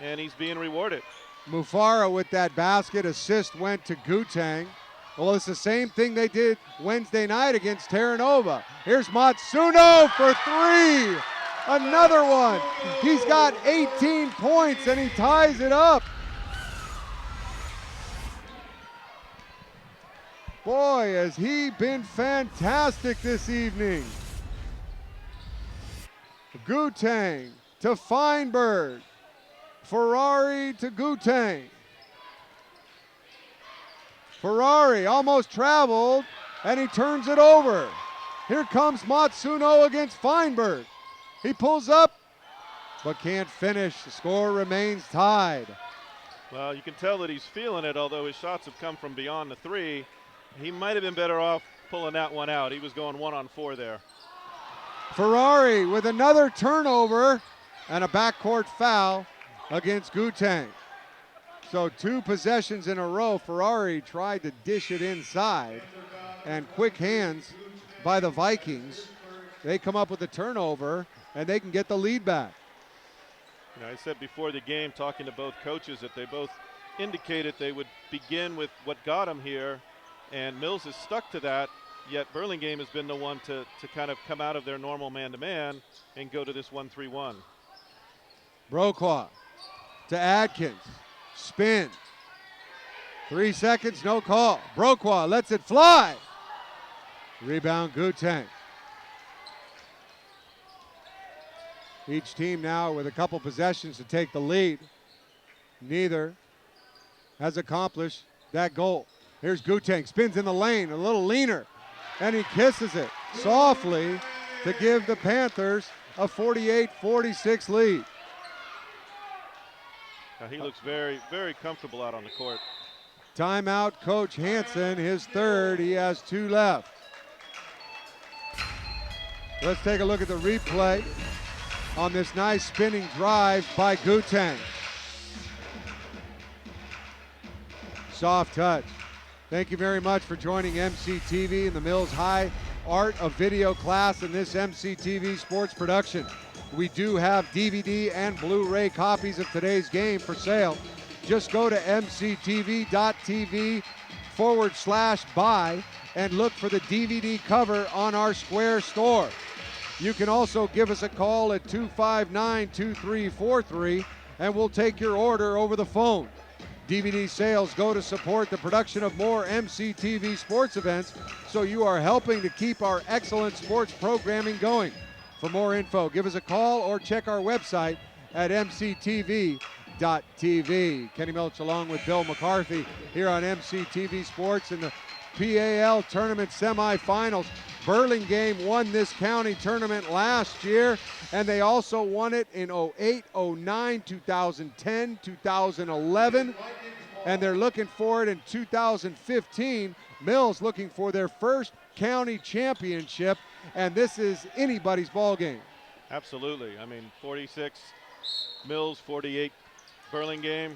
and he's being rewarded. Mufara with that basket. Assist went to Gutang. Well, it's the same thing they did Wednesday night against Terra Nova. Here's Matsuno for three. Another one. He's got 18 points, and he ties it up. Boy, has he been fantastic this evening. Gutang to Feinberg. Ferrari to Gutang. Ferrari almost traveled, and he turns it over. Here comes Matsuno against Feinberg. He pulls up, but can't finish. The score remains tied. Well, you can tell that he's feeling it, although his shots have come from beyond the three. He might have been better off pulling that one out. He was going 1-on-4 there. Ferrari with another turnover and a backcourt foul against Gutang. So 2 possessions in a row. Ferrari tried to dish it inside, and quick hands by the Vikings. They come up with a turnover, and they can get the lead back. You know, I said before the game, talking to both coaches, that they both indicated they would begin with what got them here, and Mills has stuck to that, yet Burlingame has been the one to kind of come out of their normal man-to-man and go to this 1-3-1. Broqua to Adkins. Spin. 3 seconds, no call. Broqua lets it fly. Rebound Gutang. Each team now with a couple possessions to take the lead. Neither has accomplished that goal. Here's Gutang, spins in the lane, a little leaner, and he kisses it softly to give the Panthers a 48-46 lead. Now he looks very, very comfortable out on the court. Timeout, Coach Hansen, his third. He has 2 left. Let's take a look at the replay on this nice spinning drive by Gutang. Soft touch. Thank you very much for joining MCTV and the Mills High Art of Video class in this MCTV sports production. We do have DVD and Blu-ray copies of today's game for sale. Just go to mctv.tv/buy and look for the DVD cover on our Square store. You can also give us a call at 259-2343 and we'll take your order over the phone. DVD sales go to support the production of more MCTV sports events, so you are helping to keep our excellent sports programming going. For more info, give us a call or check our website at mctv.tv. Kenny Milch along with Bill McCarthy here on MCTV Sports in the PAL Tournament semifinals. Burlingame won this county tournament last year, and they also won it in 08, 09, 2010, 2011, and they're looking for it in 2015. Mills looking for their first county championship, and this is anybody's ball game. Absolutely. I mean, 46 Mills, 48 Burlingame.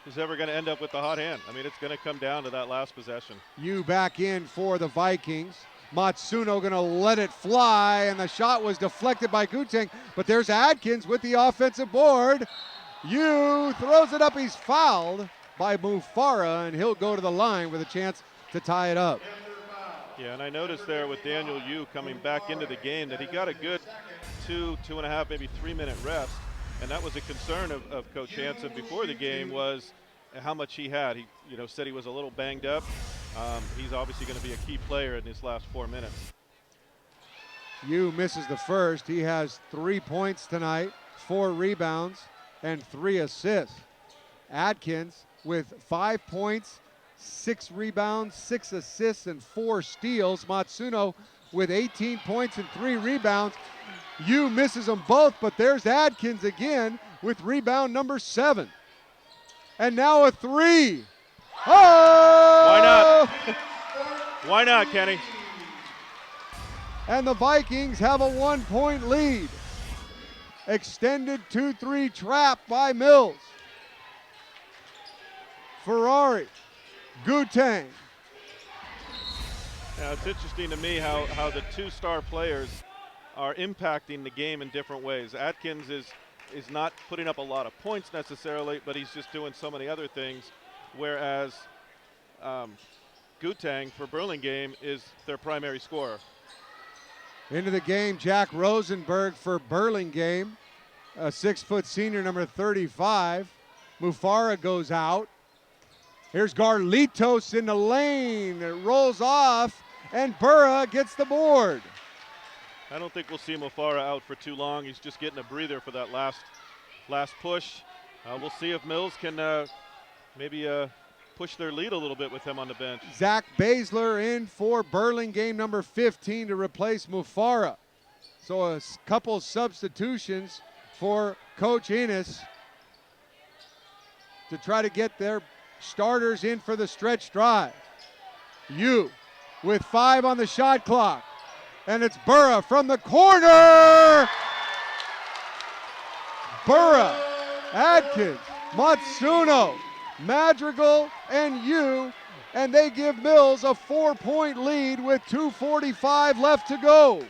Who's ever going to end up with the hot hand? I mean, it's going to come down to that last possession. You back in for the Vikings. Matsuno going to let it fly, and the shot was deflected by Guteng, but there's Adkins with the offensive board. You throws it up. He's fouled by Mufara, and he'll go to the line with a chance to tie it up. Yeah, and I noticed there with Daniel Yu coming back into the game that he got a good 2.5, maybe 3-minute rest. And that was a concern of Coach Hansen before the game, was how much he had. He said he was a little banged up. He's obviously going to be a key player in his last 4 minutes. Yu misses the first. He has 3 points tonight, 4 rebounds, and 3 assists. Adkins with 5 points, 6 rebounds, 6 assists, and 4 steals. Matsuno with 18 points and 3 rebounds. Yu misses them both, but there's Adkins again with rebound number 7. And now a 3. Oh! Why not? Why not, Kenny? And the Vikings have a 1-point lead. Extended 2-3 trap by Mills. Ferrari, Guteng. Now, it's interesting to me how the 2-star players are impacting the game in different ways. Atkins is not putting up a lot of points necessarily, but he's just doing so many other things, whereas Guteng for Burlingame is their primary scorer. Into the game, Jack Rosenberg for Burlingame, a 6-foot senior, number 35. Mufara goes out. Here's Garlitos in the lane. It rolls off, and Burra gets the board. I don't think we'll see Mufara out for too long. He's just getting a breather for that last push. We'll see if Mills can maybe push their lead a little bit with him on the bench. Zach Baszler in for Burlingame, number 15, to replace Mufara. So a couple substitutions for Coach Enos to try to get their starters in for the stretch drive. Yu with 5 on the shot clock. And it's Burra from the corner. Burra, Adkins, Matsuno, Madrigal, and Yu. And they give Mills a 4-point lead with 2:45 left to go.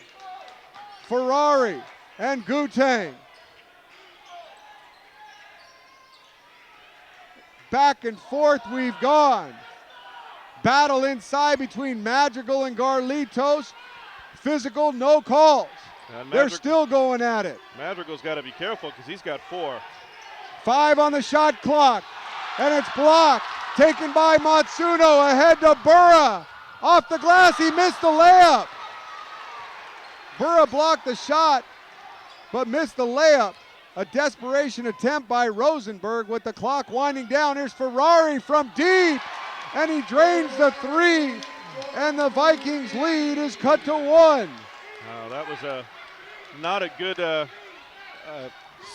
Ferrari and Guteng. Back and forth we've gone. Battle inside between Madrigal and Garlitos. Physical, no calls. They're still going at it. Madrigal's got to be careful because he's got 4. 5 on the shot clock, and it's blocked. Taken by Matsuno, ahead to Burra. Off the glass, he missed the layup. Burra blocked the shot, but missed the layup. A desperation attempt by Rosenberg with the clock winding down. Here's Ferrari from deep, and he drains the 3. And the Vikings lead is cut to 1. Oh, that was not a good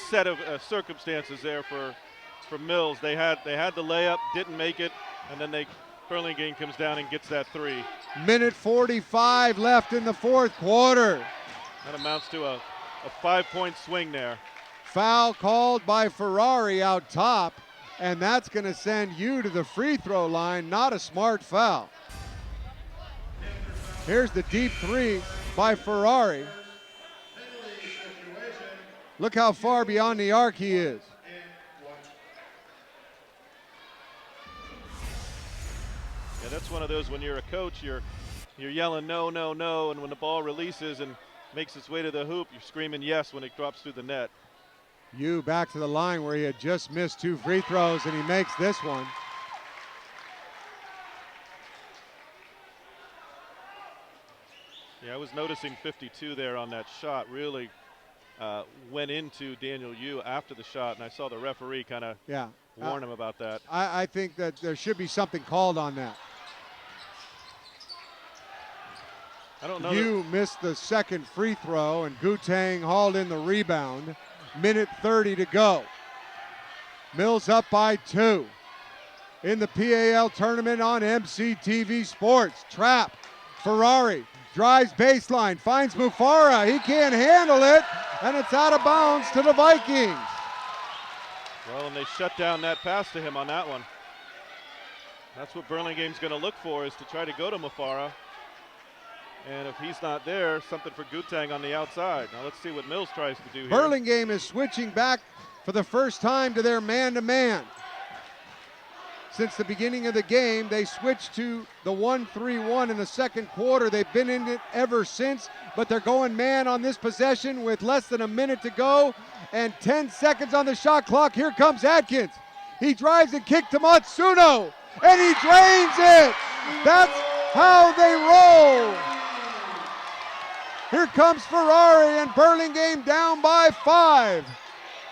set of circumstances there for Mills. They had the layup, didn't make it, and then Burlingame comes down and gets that 3. Minute 45 left in the 4th quarter. That amounts to a 5-point swing there. Foul called by Ferrari out top, and that's going to send you to the free throw line. Not a smart foul. Here's the deep 3 by Ferrari. Look how far beyond the arc he is. Yeah, that's one of those when you're a coach, you're yelling no, no, no, and when the ball releases and makes its way to the hoop, you're screaming yes when it drops through the net. Yu back to the line where he had just missed 2 free throws, and he makes this one. Yeah, I was noticing 52 there on that shot. Really went into Daniel Yu after the shot, and I saw the referee kind of warn him about that. I think that there should be something called on that. I don't know. You missed the second free throw, and Gutang hauled in the rebound. Minute 30 to go. Mills up by 2. In the PAL tournament on MCTV Sports. Trap. Ferrari drives baseline, finds Mufara. He can't handle it, and it's out of bounds to the Vikings. Well, and they shut down that pass to him on that one. That's what Burlingame's going to look for, is to try to go to Mufara. And if he's not there, something for Gutang on the outside. Now let's see what Mills tries to do here. Burlingame is switching back for the first time to their man-to-man. Since the beginning of the game, they switched to the 1-3-1 in the second quarter. They've been in it ever since, but they're going man on this possession with less than a minute to go and 10 seconds on the shot clock. Here comes Atkins. He drives and kicks to Matsuno, and he drains it. That's how they roll. Here comes Ferrari, and Burlingame down by 5.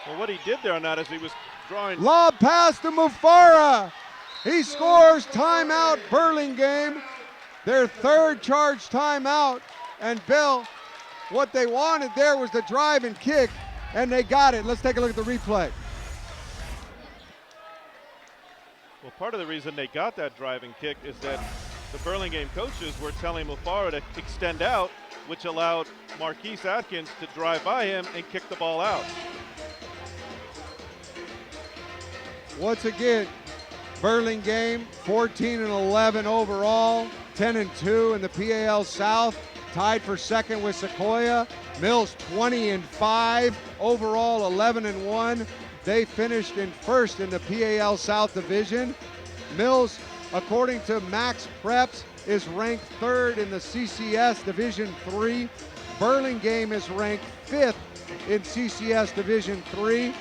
Well, what he did there on that is he was drawing. Lob pass to Mufara. He scores. Timeout, Burlingame. Their third charge timeout. And Bill, what they wanted there was the drive and kick, and they got it. Let's take a look at the replay. Well, part of the reason they got that driving kick is that the Burlingame coaches were telling Mufara to extend out, which allowed Marquise Atkins to drive by him and kick the ball out. Once again, Burlingame 14-11 overall, 10-2 in the PAL South, tied for second with Sequoia. Mills 20-5 overall, 11-1. They finished in first in the PAL South Division. Mills, according to Max Preps, is ranked third in the CCS Division 3. Burlingame is ranked fifth in CCS Division 3.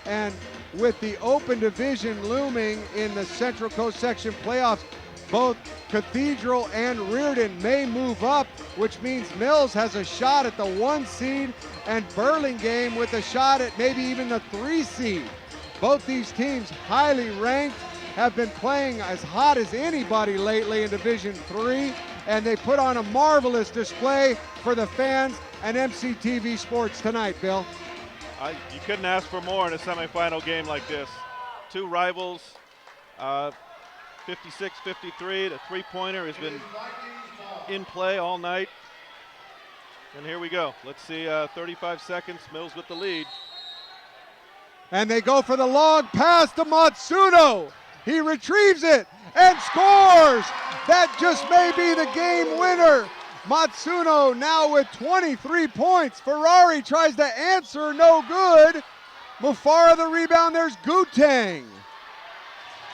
And with the open division looming in the Central Coast Section playoffs, both Cathedral and Reardon may move up, which means Mills has a shot at the 1 seed and Burlingame with a shot at maybe even the 3 seed. Both these teams highly ranked, have been playing as hot as anybody lately in Division 3, and they put on a marvelous display for the fans and MCTV Sports tonight, Bill. You couldn't ask for more in a semifinal game like this. Two rivals, 56-53. The three-pointer has been in play all night. And here we go. Let's see, 35 seconds, Mills with the lead. And they go for the long pass to Matsuno. He retrieves it and scores. That just may be the game winner. Matsuno now with 23 points. Ferrari tries to answer, no good. Mufara the rebound, there's Gutang.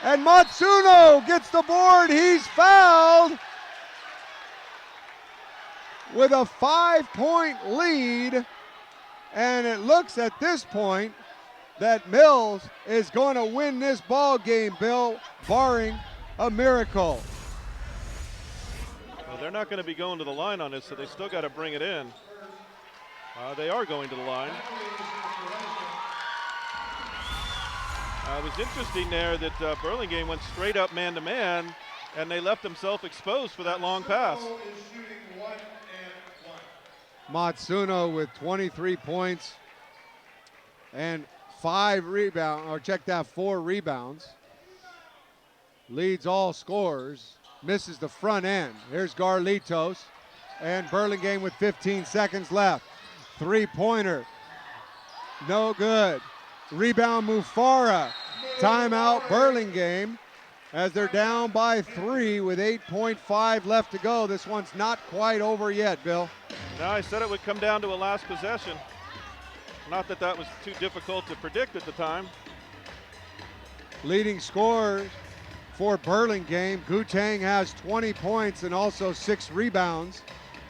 And Matsuno gets the board, he's fouled. With a 5-point lead. And it looks at this point that Mills is going to win this ball game, Bill, barring a miracle. Well, they're not going to be going to the line on this, so they still got to bring it in. They are going to the line. It was interesting there that Burlingame went straight up man-to-man, and they left themselves exposed for that long pass. Matsuno with 23 points and 4 rebounds. Leads all scorers. Misses the front end. Here's Garlitos. And Burlingame with 15 seconds left. Three-pointer. No good. Rebound Mufara. Timeout Burlingame as they're down by 3 with 8.5 left to go. This one's not quite over yet, Bill. No, I said it would come down to a last possession. Not that that was too difficult to predict at the time. Leading scorers for Burlingame, Gutang has 20 points and also 6 rebounds.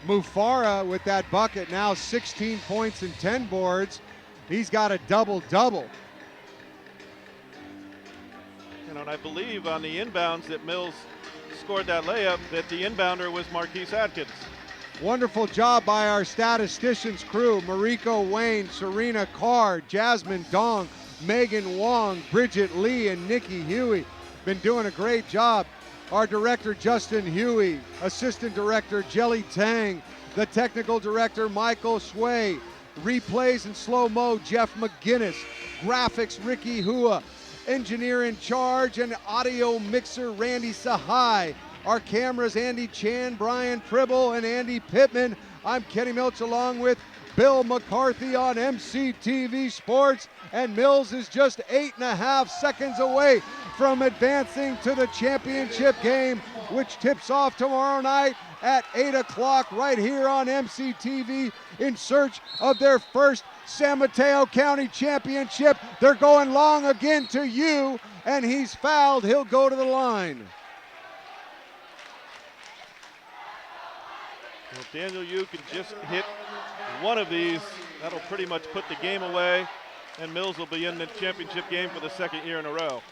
Mufara with that bucket, now 16 points and 10 boards. He's got a double-double. You know, and I believe on the inbounds that Mills scored that layup, that the inbounder was Marquise Atkins. Wonderful job by our statisticians crew, Mariko Wayne, Serena Carr, Jasmine Dong, Megan Wong, Bridget Lee, and Nikki Huey. Been doing a great job. our director Justin Huey, assistant director Jelly Tang, the technical director Michael Sway, replays and slow-mo Jeff McGinnis, graphics Ricky Hua, engineer in charge and audio mixer Randy Sahai, our cameras Andy Chan, Brian Pribble, and Andy Pittman. I'm Kenny Milch along with Bill McCarthy on MCTV Sports, and Mills is just 8.5 seconds away from advancing to the championship game, which tips off tomorrow night at 8 o'clock right here on MCTV in search of their first San Mateo County championship. They're going long again to you, and he's fouled. He'll go to the line. Well, Daniel Yu can just hit one of these. That'll pretty much put the game away, and Mills will be in the championship game for the second year in a row.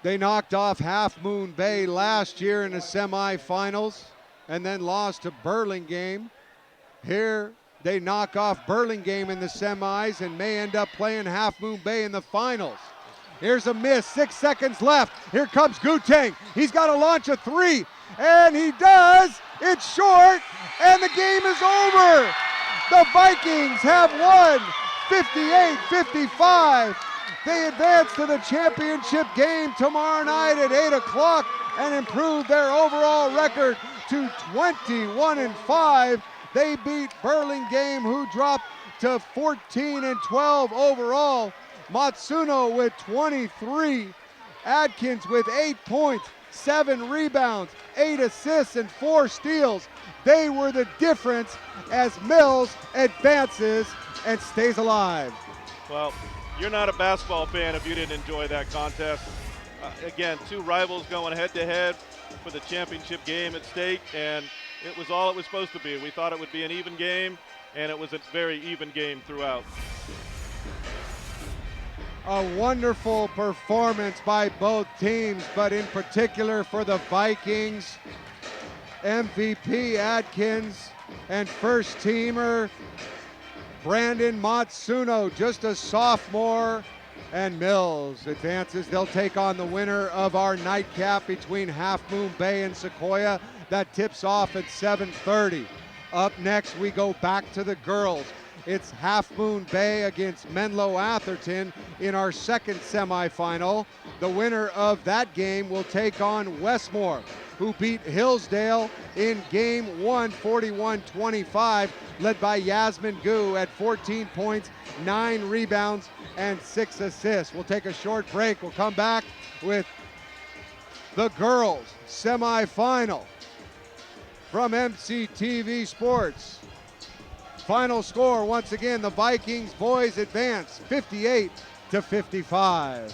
They knocked off Half Moon Bay last year in the semifinals and then lost to Burlingame. Here they knock off Burlingame in the semis and may end up playing Half Moon Bay in the finals. Here's a miss, 6 seconds left. Here comes Gutang. He's got to launch a three, and he does. It's short, and the game is over. The Vikings have won 58-55. They advance to the championship game tomorrow night at 8 o'clock and improve their overall record to 21-5. They beat Burlingame, who dropped to 14-12 overall. Matsuno with 23. Adkins with 8 points, 7 rebounds, 8 assists, and 4 steals. They were the difference as Mills advances and stays alive. Well, you're not a basketball fan if you didn't enjoy that contest. Again, two rivals going head-to-head for the championship game at stake, and it was all it was supposed to be. We thought it would be an even game, and it was a very even game throughout. A wonderful performance by both teams, but in particular for the Vikings, MVP Adkins and first teamer Brandon Matsuno, just a sophomore, and Mills advances. They'll take on the winner of our nightcap between Half Moon Bay and Sequoia. That tips off at 7:30. Up next, we go back to the girls. It's Half Moon Bay against Menlo Atherton in our second semifinal. The winner of that game will take on Westmore, who beat Hillsdale in game 1, 41-25, led by Yasmin Gu at 14 points, 9 rebounds, and 6 assists. We'll take a short break. We'll come back with the girls semifinal from MCTV Sports. Final score, once again, the Vikings boys advance 58-55.